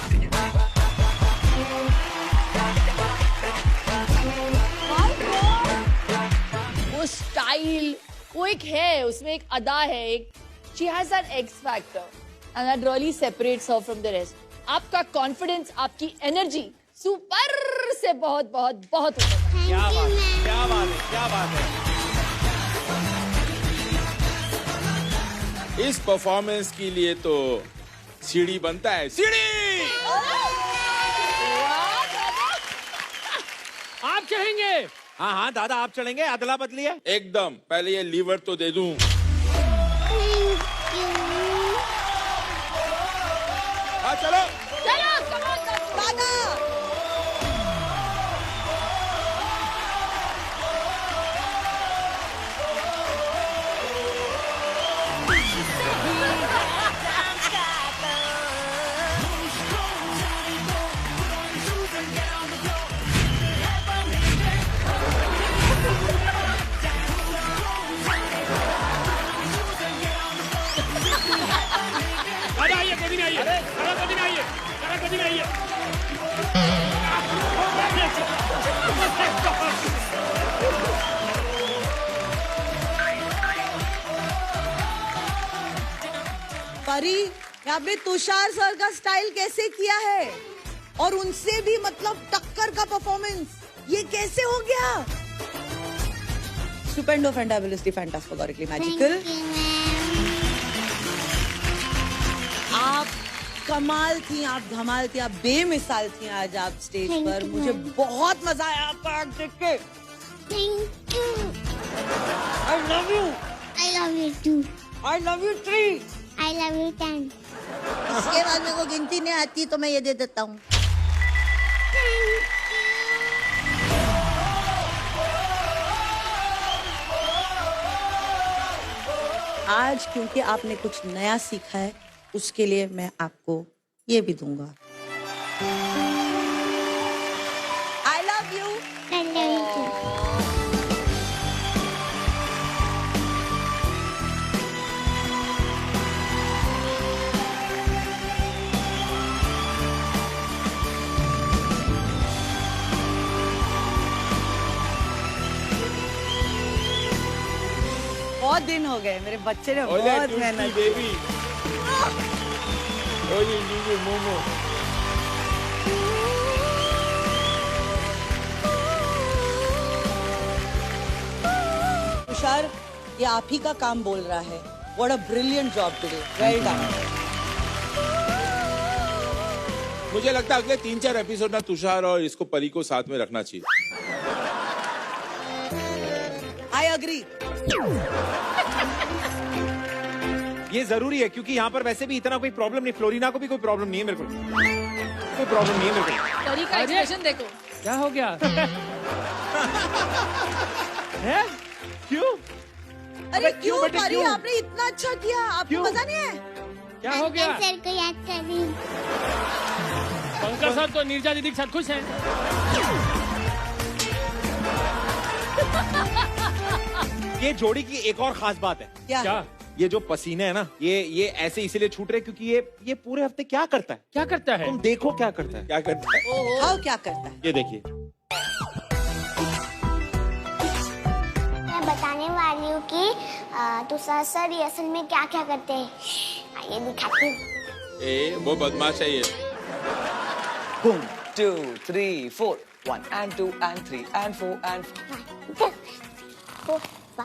Speaker 2: वो स्टाइल, वो एक है, उसमें एक अदा है, एक she has that X factor and that really separates her from the rest. आपका कॉन्फिडेंस, आपकी एनर्जी सुपर से बहुत बहुत बहुत ऊपर।
Speaker 6: क्या बात है, क्या बात है, क्या बात है।
Speaker 4: इस परफॉर्मेंस के लिए तो सीढ़ी बनता है, सीढ़ी।
Speaker 5: आप चाहेंगे?
Speaker 6: हाँ हाँ दादा, आप चलेंगे? अदला बदली है
Speaker 4: एकदम। पहले ये लीवर तो दे दूं। हाँ चलो
Speaker 2: चलो, दादा।
Speaker 5: आइए, गोदी में आइए, गोदी में आइए, गोदी में आइए।
Speaker 11: परी, आपने तुषार सर का स्टाइल कैसे किया है और उनसे भी मतलब टक्कर का परफॉर्मेंस, ये कैसे हो गया? स्टुपेंडो, फैंटाबुलसली, फैंटास्मैगोरिकली मैजिकल। आप कमाल थी, आप धमाल थी, आप बेमिसाल थी आज आप स्टेज पर। मुझे बहुत मजा आया आपका एक्ट देख के।
Speaker 18: Thank you.
Speaker 11: I love you.
Speaker 18: I love you too.
Speaker 11: I love you 3.
Speaker 18: I love you 10.
Speaker 2: इसके बाद मेरे को गिनती नहीं आती तो मैं ये दे देता हूँ।
Speaker 11: आज क्योंकि आपने कुछ नया सीखा है, उसके लिए मैं आपको ये भी दूंगा। I love you.
Speaker 18: I love you too.
Speaker 11: बहुत दिन हो गए, मेरे बच्चे ने बहुत मेहनत की।
Speaker 4: मोमो।
Speaker 11: तुषार, ये आप ही का काम बोल रहा है। What a brilliant job today. Well done.
Speaker 4: मुझे लगता है अगले 3-4 एपिसोड ना तुषार और इसको परी को साथ में रखना चाहिए।
Speaker 11: I agree.
Speaker 6: ये जरूरी है क्योंकि यहाँ पर वैसे भी इतना कोई प्रॉब्लम नहीं, फ्लोरिना को भी कोई प्रॉब्लम नहीं है मेरे को, कोई प्रॉब्लम नहीं है मेरे को।
Speaker 2: परी का एक्सप्रेशन देखो।
Speaker 5: क्या हो गया? है? क्यों?
Speaker 11: अरे क्यों
Speaker 6: बेटे,
Speaker 11: परी,
Speaker 6: क्यों?
Speaker 11: आपने इतना अच्छा किया, आपको मजा नहीं है?
Speaker 5: क्या हो गया?
Speaker 18: सर को याद कर रही हूँ।
Speaker 5: पंकज सर तो नीरजा दीदी के साथ खुश हैं।
Speaker 6: ये जोड़ी की एक और खास बात है।
Speaker 11: क्या?
Speaker 6: ये जो पसीने है ना, ये ऐसे इसीलिए छूट रहे क्योंकि ये पूरे हफ्ते क्या करता है?
Speaker 5: क्या करता है?
Speaker 6: तुम देखो क्या करता है।
Speaker 4: क्या करता है?
Speaker 11: हाँ, क्या करता है?
Speaker 6: ये देखिए।
Speaker 18: मैं बताने वाली हूँ कि तुषार सर ये असल में क्या क्या करते हैं। आइए दिखाती हूँ।
Speaker 4: वो बदमाश है ये।
Speaker 12: 1 2 3 4 1 and 2 and 3 and 4 and 5.
Speaker 18: 4 5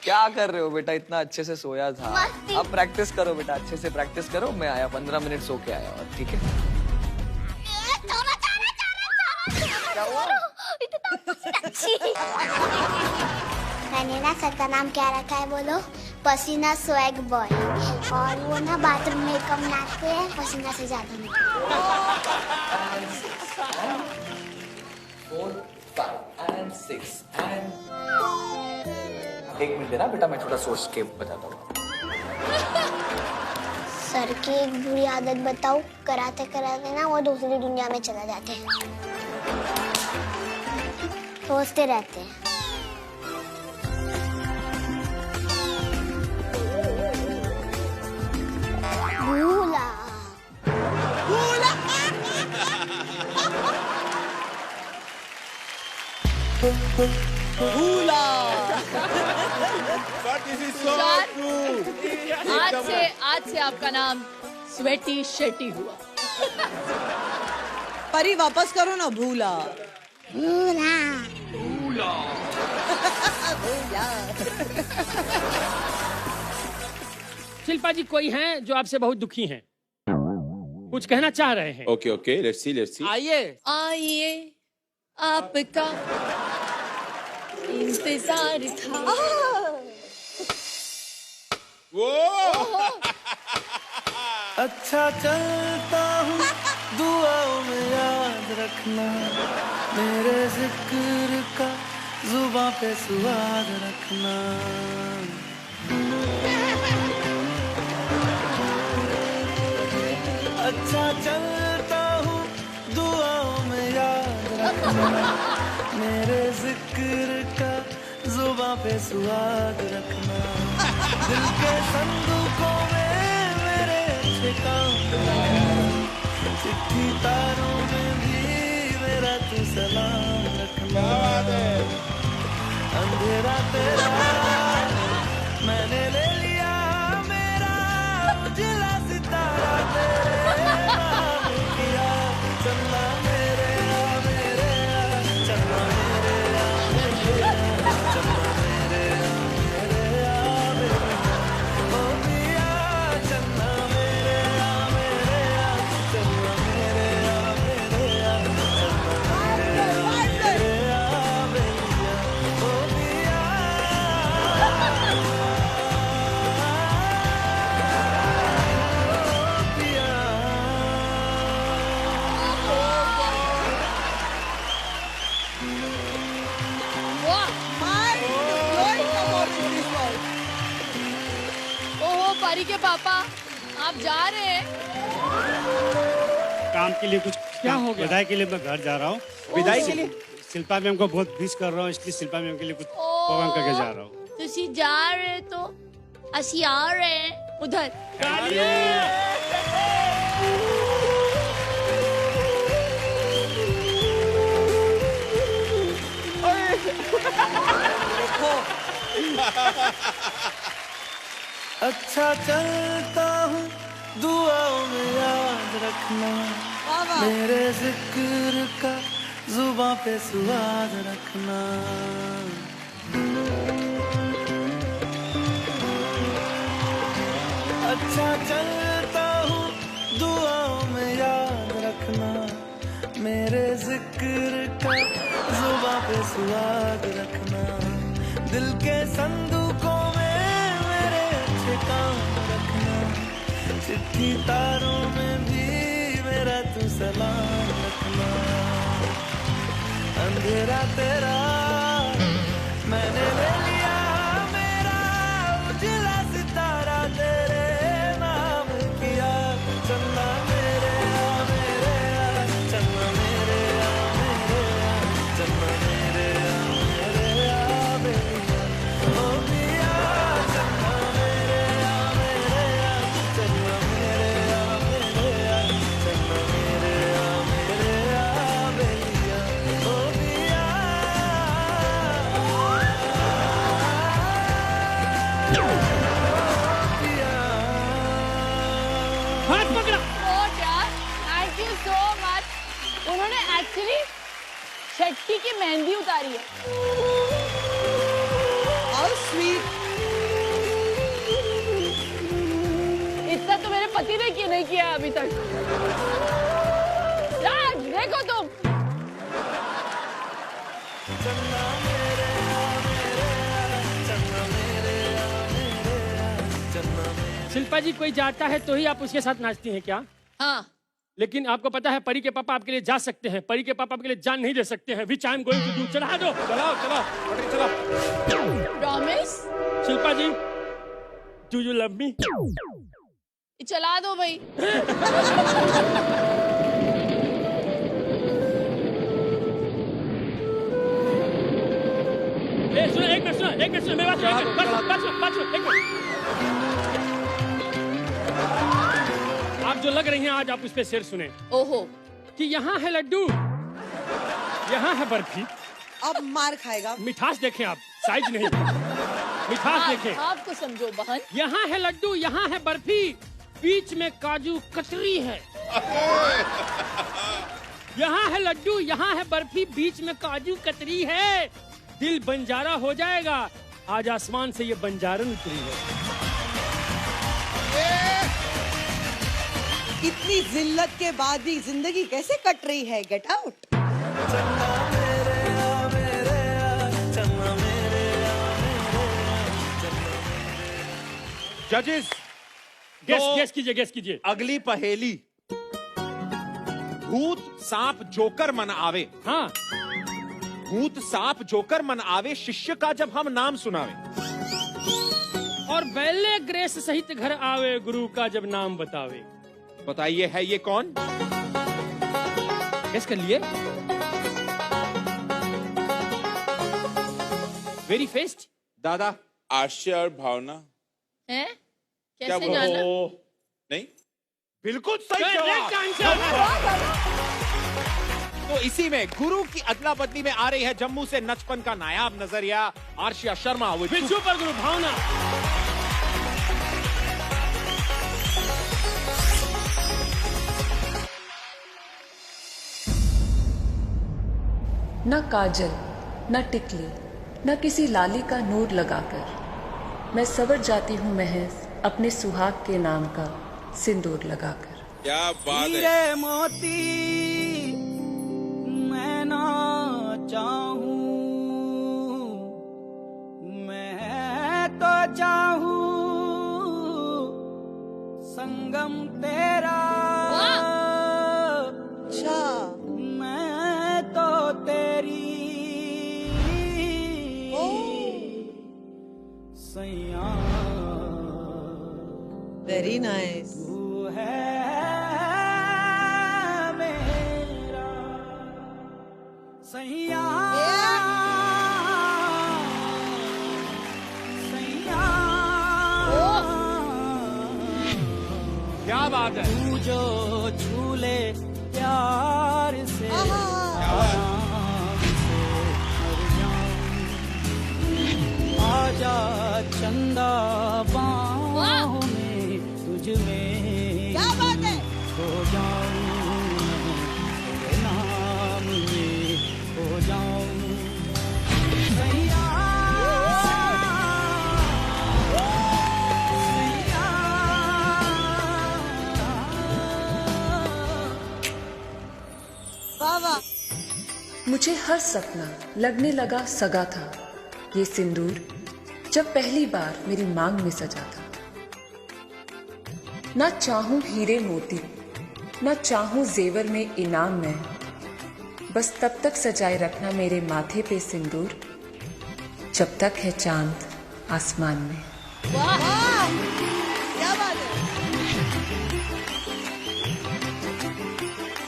Speaker 12: क्या कर रहे हो बेटा? इतना अच्छे से सोया था।
Speaker 18: मस्ती।
Speaker 12: अब प्रैक्टिस करो बेटा, अच्छे से प्रैक्टिस करो। मैं आया 15 मिनट सो के आया और ठीक है।
Speaker 18: मैंने ना सर का नाम क्या रखा है बोलो? पसीना स्वैग बॉय। और वो ना बाथरूम में कम नाचते हैं, पसीना से ज्यादा नहीं।
Speaker 12: 4 5 and 6 and 1 मिनट देना बेटा, मैं थोड़ा सोच के बताता हूँ।
Speaker 18: सर की एक बुरी आदत बताऊं, कराते कराते ना वो दूसरी दुनिया में चला जाते हैं। सोचते रहते हैं। भूला।
Speaker 11: भूला। भूला।
Speaker 4: But this is so true.
Speaker 2: आज से आपका नाम स्वेटी शेट्टी हुआ।
Speaker 11: परी वापस करो ना, भूला।
Speaker 18: भूला।
Speaker 11: भूला।
Speaker 5: शिल्पा जी कोई हैं जो आपसे बहुत दुखी हैं, कुछ कहना चाह रहे हैं।
Speaker 4: Okay, let's see.
Speaker 2: आइए आपका इंतजार था।
Speaker 4: वो
Speaker 10: अच्छा चलता हूँ, दुआओं में याद रखना, मेरे जिक्र का जुबां पे स्वाद रखना। अच्छा चलता हूँ, दुआओं रखना, मेरे जिक्र का जुबां पे स्वाद रखना, दिल के संदूकों में मेरे अच्छे काम रखना, चिट्ठी तारों में भी मेरा तू सलाम रखना, अंधेरा तेरा मैंने ले लिया मेरा, उजला सितारा तेरे नाम किया, चन्ना मेरे चन्ना मेरे चन्ना मेरे ओ पिया, चन्ना मेरे चन्ना मेरे
Speaker 2: ओहो परी के पापा, आप जा रहे हैं?
Speaker 5: काम के लिए कुछ क्या हो गया? विदाई के लिए मैं घर जा रहा हूँ।
Speaker 6: विदाई के लिए?
Speaker 5: शिल्पा मैम को बहुत मिस कर रहा हूँ, इसलिए शिल्पा मैम के लिए कुछ प्रोग्राम करके जा रहा हूँ।
Speaker 2: तुसी जा रहे तो असी आ रहे हैं उधर।
Speaker 10: अच्छा चलता हूँ दुआओं में याद रखना, मेरे जिक्र का जुबां पे स्वाद रखना, अच्छा चलता हूँ दुआओं में याद रखना, मेरे जिक्र का जुबां पे स्वाद रखना, दिल के संदूकों काम रखना, चिट्ठी तारों में भी मेरा तू सलाम रखना, अंधेरा तेरा मैंने ले लिया मेरा, उजला सितारा तेरे नाम किया, चन्ना मेरे चन्ना मेरे चन्ना मेरे ओ पिया, चन्ना
Speaker 2: उन्होंने एक्चुअली शेट्टी की मेहंदी उतारी है।
Speaker 11: How sweet.
Speaker 2: इतना तो मेरे पति ने क्यों नहीं किया अभी तक। राज देखो तुम।
Speaker 5: शिल्पा जी, कोई जाता है तो ही आप उसके साथ नाचती हैं क्या?
Speaker 2: हाँ।
Speaker 5: लेकिन आपको पता है परी के पापा आपके लिए जा सकते हैं, परी के पापा आपके लिए जान नहीं दे सकते हैं। Which I am going to do. चला दो, चलाओ चलाओ चलाओ।
Speaker 2: Promise?
Speaker 5: Shilpa ji, do you love me?
Speaker 2: चला दो भाई।
Speaker 5: सुनो, एक मिनट सुनो, मेरी बात सुनो, एक मिनट। आप जो लग रही हैं आज, आप उस पे शेर सुने।
Speaker 2: ओहो।
Speaker 5: कि यहाँ है लड्डू, यहाँ है बर्फी।
Speaker 11: अब मार खाएगा।
Speaker 5: मिठास देखें आप, साइज नहीं, मिठास देखें।
Speaker 2: आपको समझो बहन।
Speaker 5: यहाँ है लड्डू, यहाँ है बर्फी, बीच में काजू कतरी है। यहाँ है लड्डू, यहाँ है बर्फी, बीच में काजू कतरी है। दिल बंजारा हो जाएगा, आज आसमान से ये बंजारन उतरी है।
Speaker 11: इतनी जिल्लत के बाद भी जिंदगी कैसे कट रही है? Get out.
Speaker 6: जजेस,
Speaker 5: गेस कीजिए।
Speaker 6: अगली पहेली, भूत सांप जोकर मन आवे।
Speaker 5: हाँ,
Speaker 6: भूत सांप जोकर मन आवे, शिष्य का जब हम नाम सुनावे।
Speaker 5: और बैले ग्रेस सहित घर आवे, गुरु का जब नाम बतावे।
Speaker 6: बताइए है ये कौन?
Speaker 5: गेस कर लिए? Very fest.
Speaker 6: दादा
Speaker 4: आर्शिया और भावना
Speaker 2: हैं?
Speaker 4: क्या
Speaker 2: कैसे
Speaker 4: बोला?
Speaker 2: जाना?
Speaker 4: नहीं,
Speaker 6: बिल्कुल सही
Speaker 5: Correct
Speaker 6: जवाब।
Speaker 5: answer।
Speaker 6: तो इसी में गुरु की अदला बदली में आ रही है जम्मू से नचपन का नायाब नजरिया आर्शिया शर्मा
Speaker 5: विद सुपर गुरु भावना।
Speaker 17: न काजल, न टिकली, न किसी लाली का नूर लगाकर मैं सवर जाती हूँ महज अपने सुहाग के नाम का सिंदूर लगाकर।
Speaker 4: क्या बात है।
Speaker 13: हीरे मोती मैं ना चाहूं, मैं तो चाहूं संगम तेरा।
Speaker 11: अच्छा,
Speaker 13: मैं तो तेरी सैया।
Speaker 11: Very nice.
Speaker 13: तू है मेरा सैया, सैया।
Speaker 6: क्या बात है।
Speaker 13: तू जो झूले प्यार से आराम से मर जाऊं। आजा चंदा बाहों में तुझ में खो जाऊं, तेरे नाम में खो जाऊं सैया, सैया।
Speaker 17: मुझे हर सपना लगने लगा सगा था, ये सिंदूर जब पहली बार मेरी मांग में सजा था। ना चाहूं हीरे मोती, ना चाहूं जेवर में इनाम मैं, बस तब तक सजाए रखना मेरे माथे पे सिंदूर जब तक है चांद आसमान में।
Speaker 11: क्या बात है,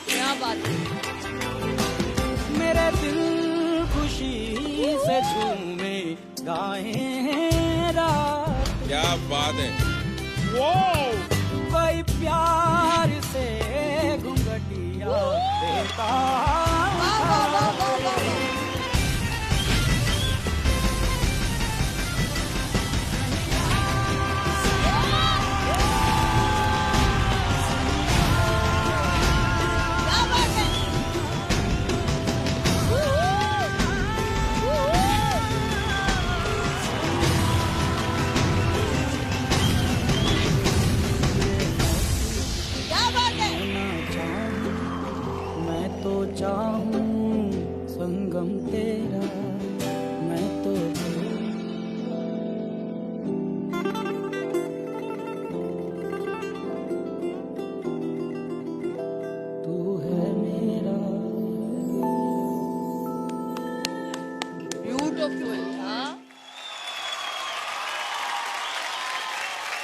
Speaker 2: क्या बात है।
Speaker 13: मेरे दिल खुशी से झूमे गाए रात।
Speaker 4: क्या बात है।
Speaker 13: कोई प्यार से घुंघटिया देता। चाहूं संगम तेरा, मैं तो तू है मेरा।
Speaker 2: ब्यूटीफुल।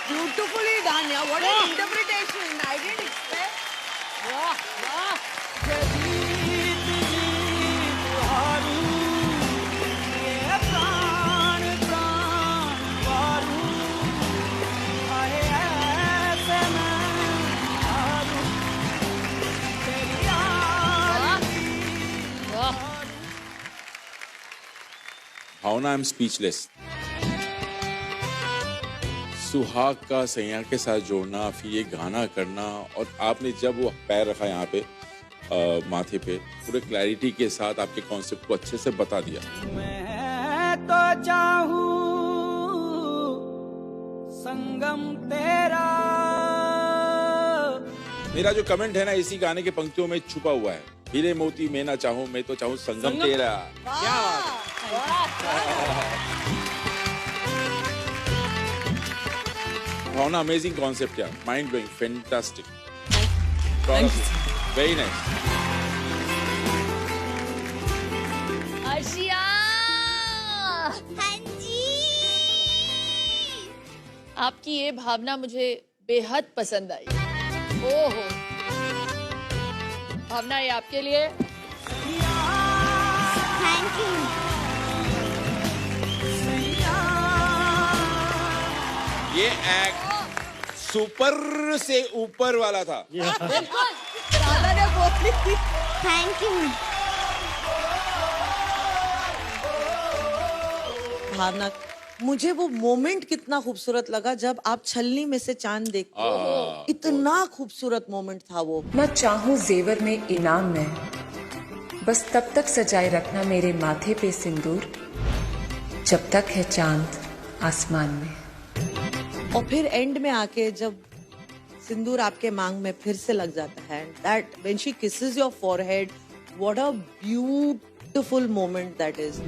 Speaker 11: ब्यूटीफुली डन यार, what an interpretation, I didn't expect.
Speaker 2: वाह वाह।
Speaker 4: भावना, आई एम स्पीचलेस। सुहाग का सैया के साथ जोड़ना, फिर ये गाना करना, और आपने जब वो पैर रखा यहाँ पे माथे पे, पूरे क्लैरिटी के साथ आपके कॉन्सेप्ट को अच्छे से बता दिया।
Speaker 13: मैं तो चाहूं संगम तेरा।
Speaker 4: मेरा जो कमेंट है ना इसी गाने के पंक्तियों में छुपा हुआ है। हीरे मोती मैं ना चाहूं, मैं तो चाहूं संगम तेरा। क्या भावना, अमेजिंग कॉन्सेप्ट यार, mind blowing, fantastic, very nice.
Speaker 2: Asia,
Speaker 18: हाँ जी।
Speaker 2: आपकी ये भावना मुझे बेहद पसंद आई। ओहो, भावना ये आपके लिए।
Speaker 18: Thank you.
Speaker 4: ये एक्ट सुपर से ऊपर वाला था।
Speaker 11: बिल्कुल दादा ने बोली थी।
Speaker 18: Thank you.
Speaker 11: भावना, मुझे वो मोमेंट कितना खूबसूरत लगा जब आप छलनी में से चांद देखते हो। इतना खूबसूरत मोमेंट था वो।
Speaker 17: न चाहूं जेवर में इनाम में, बस तब तक सजाए रखना मेरे माथे पे सिंदूर, जब तक है चांद आसमान में।
Speaker 11: और फिर एंड में आके जब सिंदूर आपके मांग में फिर से लग जाता है, that when she kisses your forehead, what a beautiful moment that is.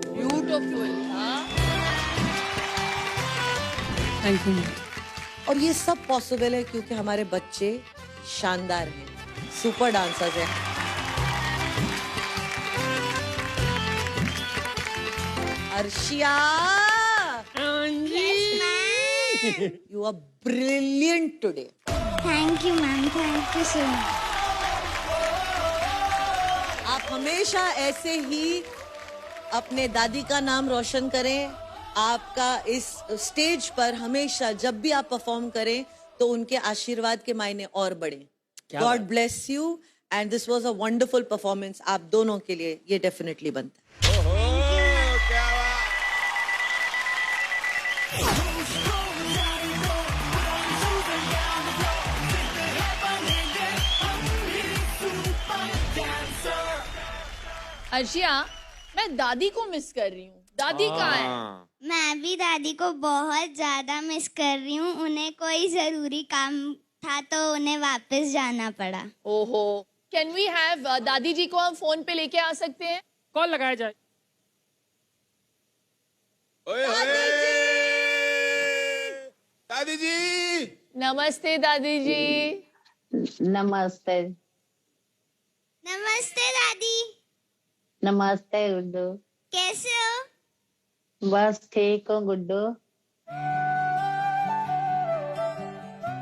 Speaker 2: Beautiful.
Speaker 5: Thank you.
Speaker 11: और ये सब पॉसिबल है क्योंकि हमारे बच्चे शानदार हैं, सुपर डांसर्स हैं। Arshia, you are brilliant today.
Speaker 18: Thank you ma'am, thank you so much.
Speaker 11: आप हमेशा ऐसे ही अपने दादी का नाम रोशन करें। आपका इस स्टेज पर हमेशा जब भी आप परफॉर्म करें तो उनके आशीर्वाद के मायने और बढ़े। God bless you and this was a wonderful performance. आप दोनों के लिए ये डेफिनेटली बनता है।
Speaker 2: अर्शिया, मैं दादी को मिस कर रही हूँ। दादी कहाँ है?
Speaker 18: मैं भी दादी को बहुत ज्यादा मिस कर रही हूँ। उन्हें कोई जरूरी काम था तो उन्हें वापस जाना पड़ा।
Speaker 2: ओहो, कैन वी हैव दादी जी को हम फोन पे लेके आ सकते हैं?
Speaker 5: कॉल लगाया जाए।
Speaker 4: दादी जी,
Speaker 2: नमस्ते दादी जी।
Speaker 20: नमस्ते।
Speaker 18: नमस्ते दादी।
Speaker 20: नमस्ते गुड्डू।
Speaker 18: कैसे हो?
Speaker 20: बस ठीक हूँ गुड्डू।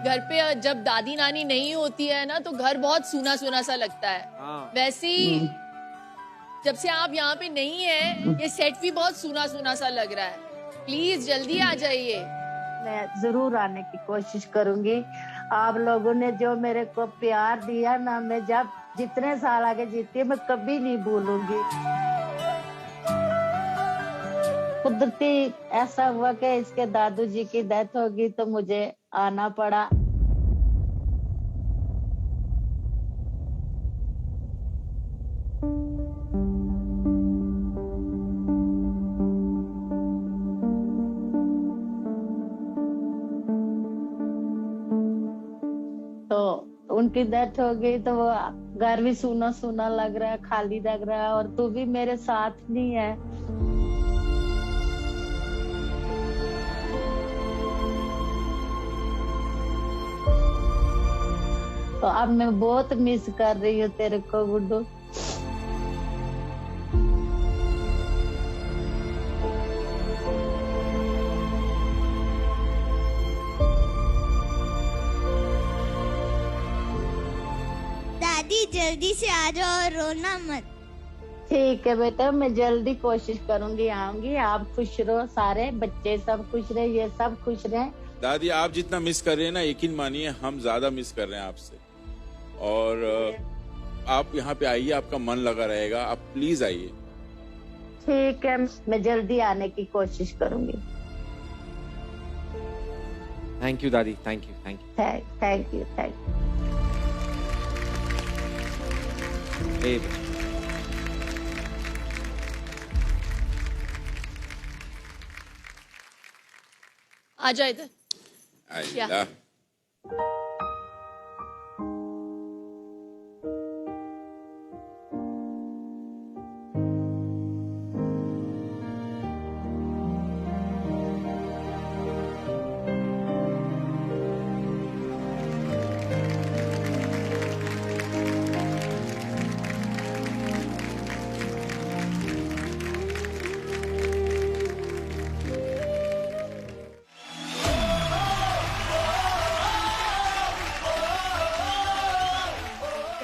Speaker 2: घर पे जब दादी नानी नहीं होती है ना तो घर बहुत सूना सूना सा लगता है। वैसे ही जब से आप यहाँ पे नहीं है, ये सेट भी बहुत सूना सूना सा लग रहा है। प्लीज जल्दी आ जाइए।
Speaker 20: मैं जरूर आने की कोशिश करूंगी। आप लोगों ने जो मेरे को प्यार दिया ना, मैं जब जितने साल आगे जीती मैं कभी नहीं भूलूंगी। कुदरती ऐसा हुआ कि इसके दादू जी की डेथ होगी तो मुझे आना पड़ा। तो उनकी डेथ हो गई तो वो घर भी सूना सूना लग रहा है, खाली लग रहा है, और तू भी मेरे साथ नहीं है। तो अब मैं बहुत मिस कर रही हूँ तेरे को गुड्डू।
Speaker 18: दादी जल्दी से आ जाओ और रोना मत।
Speaker 20: ठीक है बेटा, मैं जल्दी कोशिश करूंगी, आऊंगी। आप खुश रहो, सारे बच्चे सब खुश रहे, ये सब खुश रहे।
Speaker 4: दादी आप जितना मिस कर रहे हैं ना, यकीन मानिए हम ज्यादा मिस कर रहे हैं आपसे। और आप यहाँ पे आइए, आपका मन लगा रहेगा। आप प्लीज आइए।
Speaker 20: ठीक है, मैं जल्दी आने की कोशिश करूंगी।
Speaker 6: थैंक यू दादी, thank you, thank you,
Speaker 20: thank you, thank
Speaker 6: you.
Speaker 2: आ जाए इधर।
Speaker 4: आइला।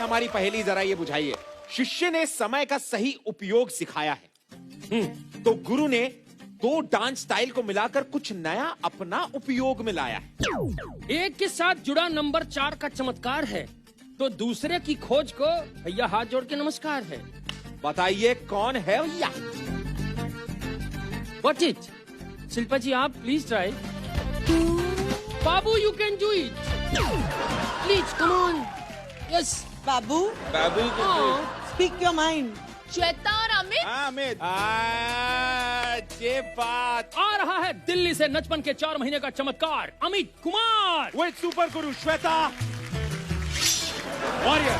Speaker 6: हमारी पहेली जरा ये बुझाइए। शिष्य ने समय का सही उपयोग सिखाया है। तो गुरु ने 2 डांस स्टाइल को मिलाकर कुछ नया अपना उपयोग में लाया है।
Speaker 5: एक के साथ जुड़ा नंबर 4 का चमत्कार है, तो दूसरे की खोज को भैया हाथ जोड़ के नमस्कार है।
Speaker 6: बताइए कौन है भैया?
Speaker 5: What it? शिल्पा जी आप please try. Babu you can do it, please come on. Yes
Speaker 11: Babu,
Speaker 4: Babu
Speaker 11: speak your mind.
Speaker 2: Shweta और अमित।
Speaker 6: अमित, ये बात।
Speaker 5: आ रहा है दिल्ली से नचपन के 4 महीने का चमत्कार Amit Kumar
Speaker 6: with super Guru Shweta warrior.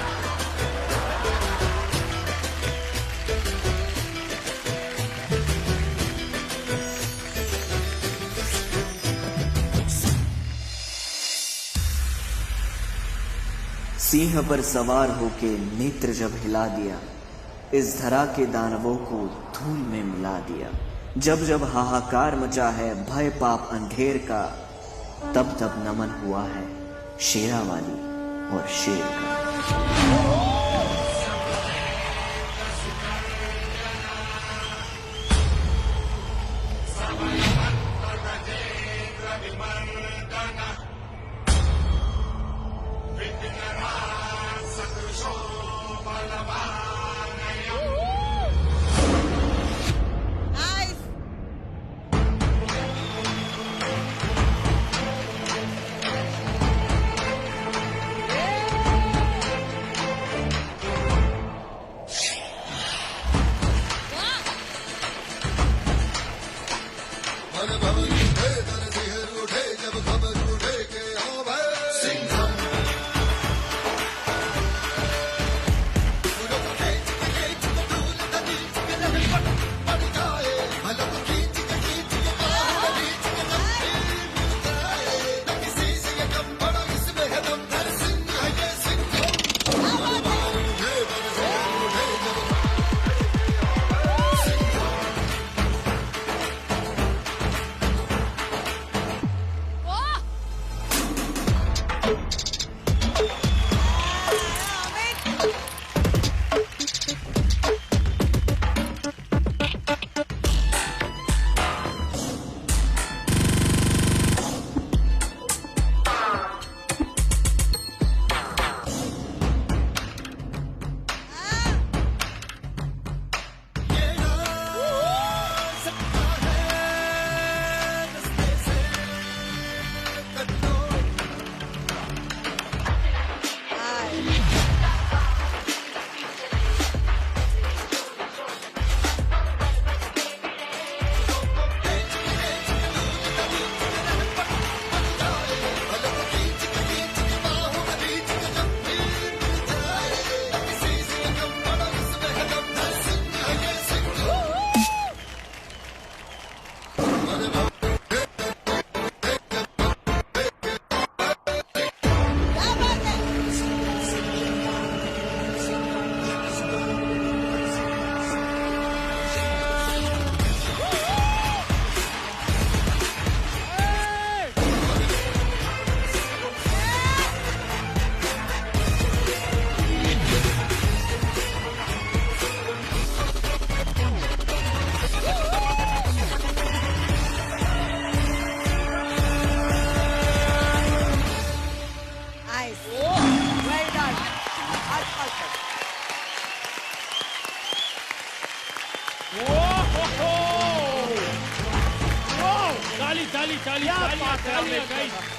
Speaker 21: Singh पर सवार होके नेत्र जब हिला दिया, इस धरा के दानवों को धूल में मिला दिया। जब जब हाहाकार मचा है भय पाप अंधेर का, तब तब नमन हुआ है शेरा वाली और शेर का।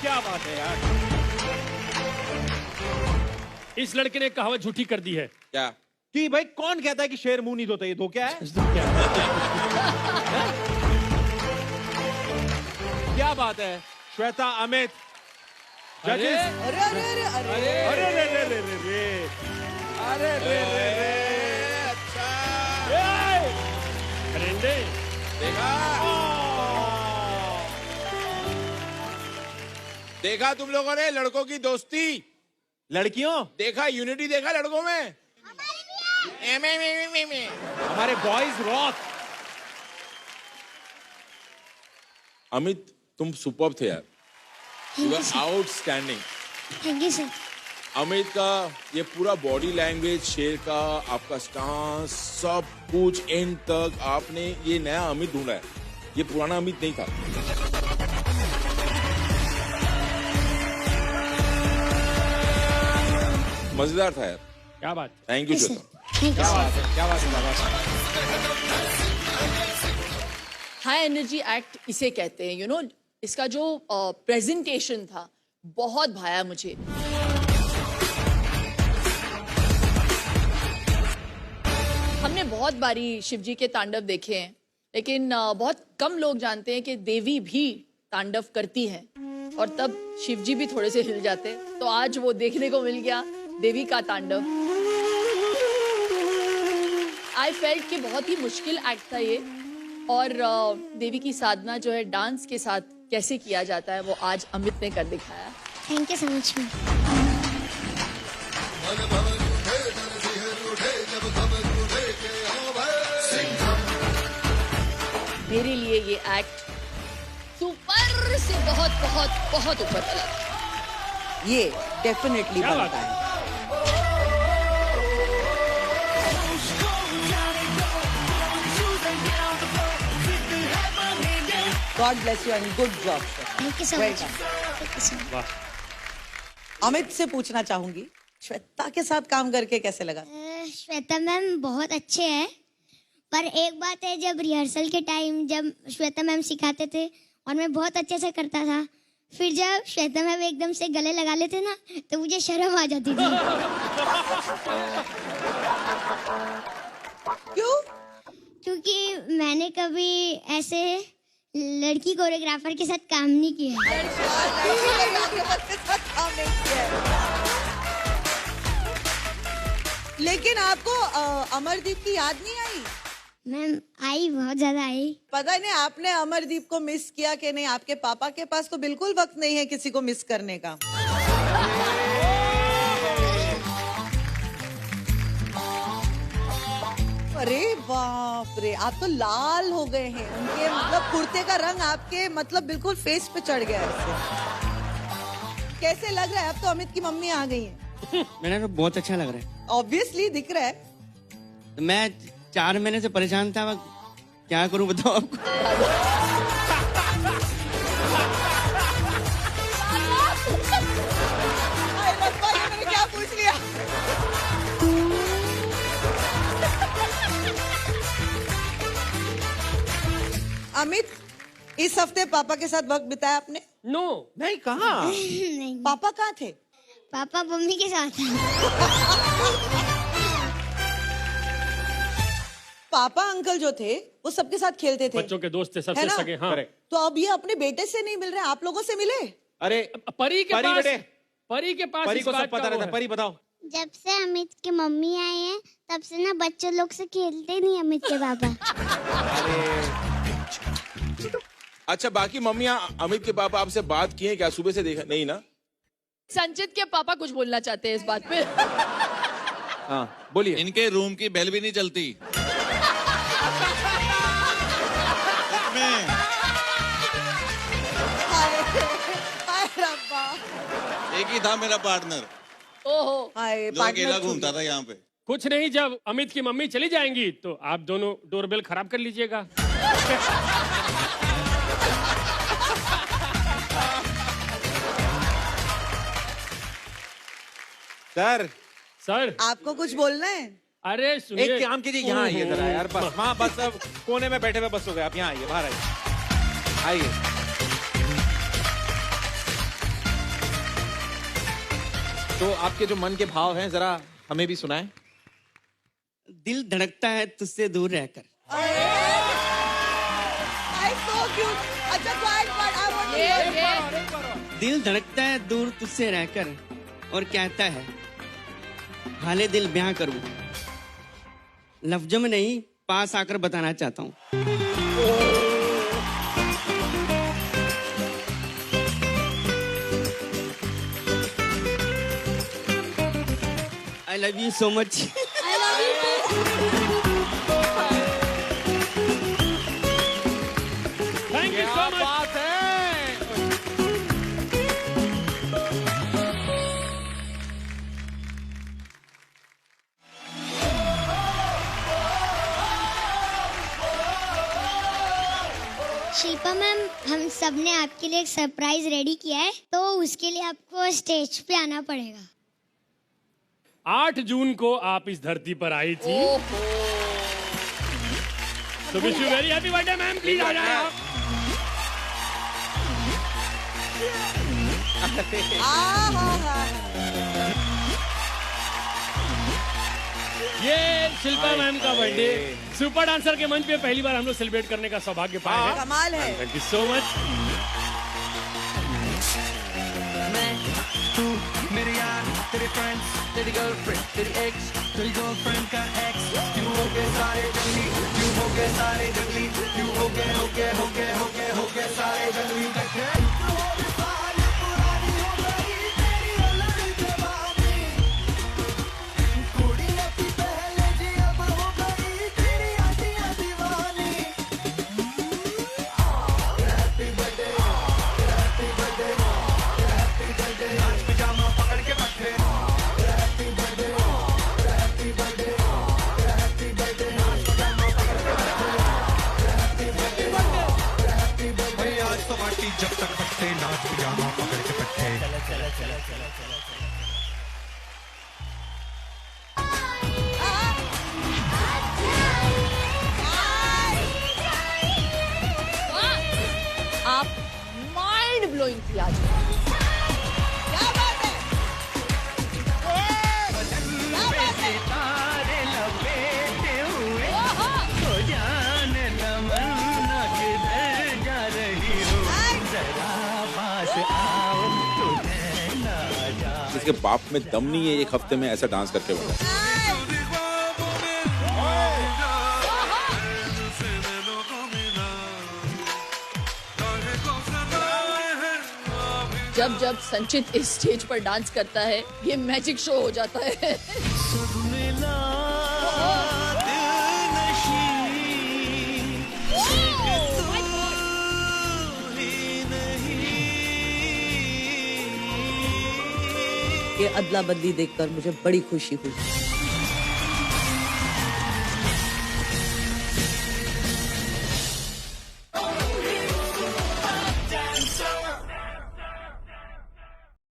Speaker 5: क्या बात है यार। इस लड़के ने कहावत झूठी कर दी है।
Speaker 6: क्या? कि भाई कौन कहता है कि शेर मुंह नहीं धोता? ये धोखा है। क्या बात है श्वेता, अमित जजेस।
Speaker 11: अरे अरे अरे अरे
Speaker 6: अरे अरे रे रे रे रे रे अरे रे रे रे। अच्छा
Speaker 4: देखा तुम लोगों ने लड़कों की दोस्ती,
Speaker 6: लड़कियों
Speaker 4: देखा यूनिटी, देखा लड़कों में।
Speaker 6: हमारे बॉयज रॉक।
Speaker 4: अमित तुम सुपर्ब थे यार, you were outstanding.
Speaker 18: Thank you sir.
Speaker 4: Amit का ये पूरा बॉडी लैंग्वेज, शेर का आपका स्टांस, सब कुछ एंड तक आपने ये नया अमित ढूंढा है, ये पुराना अमित नहीं था। मजेदार था यार।
Speaker 5: क्या बात।
Speaker 4: Thank you Shweta.
Speaker 5: क्या बात है, क्या बात है।
Speaker 2: हाई एनर्जी एक्ट इसे कहते हैं, यू नो। इसका जो प्रेजेंटेशन था बहुत भाया मुझे। हमने बहुत बारी शिवजी के तांडव देखे हैं, लेकिन बहुत कम लोग जानते हैं कि देवी भी तांडव करती हैं, और तब शिवजी भी थोड़े से हिल जाते हैं। तो आज वो देखने को मिल गया, देवी का तांडव। आई फेल्ट कि बहुत ही मुश्किल एक्ट था ये, और देवी की साधना जो है डांस के साथ कैसे किया जाता है वो आज अमित ने कर दिखाया।
Speaker 18: Thank you so much.
Speaker 2: मेरे लिए ये एक्ट सुपर से बहुत बहुत बहुत ऊपर चला।
Speaker 11: ये डेफिनेटली बनता है। God bless you and good job.
Speaker 18: Thank you so much.
Speaker 11: Amit से पूछना चाहूंगी, श्वेता के साथ काम करके कैसे लगा?
Speaker 18: श्वेता मैम बहुत अच्छे हैं, पर एक बात है, जब रिहर्सल के टाइम जब श्वेता मैम सिखाते थे और मैं बहुत अच्छे से करता था, फिर जब श्वेता मैम एकदम से गले लगा लेते ना तो मुझे शर्म आ जाती थी।
Speaker 11: क्यों?
Speaker 18: क्योंकि मैंने कभी ऐसे लड़की कोरियोग्राफर के साथ काम नहीं किया।
Speaker 11: लेकिन आपको अमरदीप की याद नहीं आई?
Speaker 18: मैम आई, बहुत ज्यादा आई।
Speaker 11: पता नहीं आपने अमरदीप को मिस किया कि नहीं। आपके पापा के पास तो बिल्कुल वक्त नहीं है किसी को मिस करने का। अरे बाप रे, आप तो लाल हो गए हैं। उनके मतलब कुर्ते का रंग आपके मतलब बिल्कुल फेस पे चढ़ गया है। कैसे लग रहा है? अब तो अमित की मम्मी आ गई है।
Speaker 19: मेरा तो बहुत अच्छा लग रहा है।
Speaker 11: ऑब्वियसली दिख रहा है।
Speaker 19: मैं 4 महीने से परेशान था, मैं क्या करूं बताओ आपको।
Speaker 11: मैंने क्या पूछ लिया? अमित, इस हफ्ते पापा के साथ वक्त बिताया आपने?
Speaker 5: नो,
Speaker 6: नहीं, कहाँ?
Speaker 18: नहीं।
Speaker 11: पापा कहाँ थे?
Speaker 18: पापा मम्मी के साथ।
Speaker 11: पापा अंकल जो थे वो सबके साथ खेलते थे,
Speaker 5: बच्चों के दोस्त थे, सबसे
Speaker 11: है ना?
Speaker 5: सगे। हाँ।
Speaker 11: तो अब ये अपने बेटे से नहीं मिल रहे, आप लोगों से मिले?
Speaker 6: अरे
Speaker 5: परी के पास,
Speaker 6: बेटे,
Speaker 5: परी के पास
Speaker 6: परी
Speaker 5: इस
Speaker 6: को
Speaker 5: बात
Speaker 6: सब पता
Speaker 5: का वो
Speaker 6: रहता।
Speaker 5: है।
Speaker 6: परी बताओ।
Speaker 18: जब से अमित की मम्मी आई है तब से ना बच्चों लोग से खेलते नहीं अमित के पापा।
Speaker 4: अच्छा, बाकी मम्मियाँ अमित के पापा आपसे बात किए क्या? सुबह से देखा नहीं ना?
Speaker 2: संचित के पापा कुछ बोलना चाहते हैं इस बात पे।
Speaker 6: हाँ, बोलिए।
Speaker 9: इनके रूम की बेल भी नहीं चलती। एक ही था मेरा पार्टनर,
Speaker 2: ओहो,
Speaker 9: जो अकेला घूमता था यहाँ पे।
Speaker 5: कुछ नहीं, जब अमित की मम्मी चली जाएंगी तो आप दोनों डोरबेल खराब कर लीजिएगा। सर
Speaker 11: आपको कुछ बोलना है?
Speaker 5: अरे सुनिए,
Speaker 6: एक काम कीजिए, यहाँ आइए जरा यार। बस वहाँ बस अब कोने में बैठे हुए बस हो गए। आप यहाँ आइए, बाहर आइए, आइए। तो आपके जो मन के भाव हैं जरा हमें भी सुनाएं।
Speaker 19: दिल धड़कता है तुझसे दूर रहकर। दिल धड़कता है दूर तुझसे रहकर और कहता है हाले दिल ब्याह करूं। लफ्जों में नहीं, पास आकर बताना चाहता हूं। I love you so much.
Speaker 18: I love you too.
Speaker 5: Thank you so much.
Speaker 6: बात है।
Speaker 18: हम सब ने आपके लिए एक सरप्राइज रेडी किया है, तो उसके लिए आपको स्टेज पे आना पड़ेगा।
Speaker 5: 8 जून को आप इस धरती पर आई थी। तो wish you very happy birthday ma'am, please आ जाए आप। ये शिल्पा मैम का बर्थडे सुपर डांसर के मंच पे पहली बार हम लोग सेलिब्रेट करने का सौभाग्य पाए हैं।
Speaker 11: कमाल है।
Speaker 5: Thank you so much.
Speaker 10: तू मेरे यार, तेरे फ्रेंड्स, तेरी गर्लफ्रेंड, तेरी एक्स, तेरी गर्लफ्रेंड का एक्स, क्यों हो गए सारे जंगली, क्यों हो गए सारे जंगली, क्यों हो गए सारे जंगली इकट्ठे। जब तक पट्टे नाच पिजामा पकड़ के पट्टे।
Speaker 2: आप माइंड ब्लोइंग थी आज। क्या बात है।
Speaker 10: सितारे लपेटे हुए तो जाने तमन्ना किधर जा रही हो, जरा पास आओ तुझे ना जा।
Speaker 4: इसके बाप में दम नहीं है एक हफ्ते में ऐसा डांस करके बोला।
Speaker 2: जब जब संचित इस स्टेज पर डांस करता है, ये मैजिक शो हो जाता है।
Speaker 11: ये अदला बदली देखकर मुझे बड़ी खुशी हुई।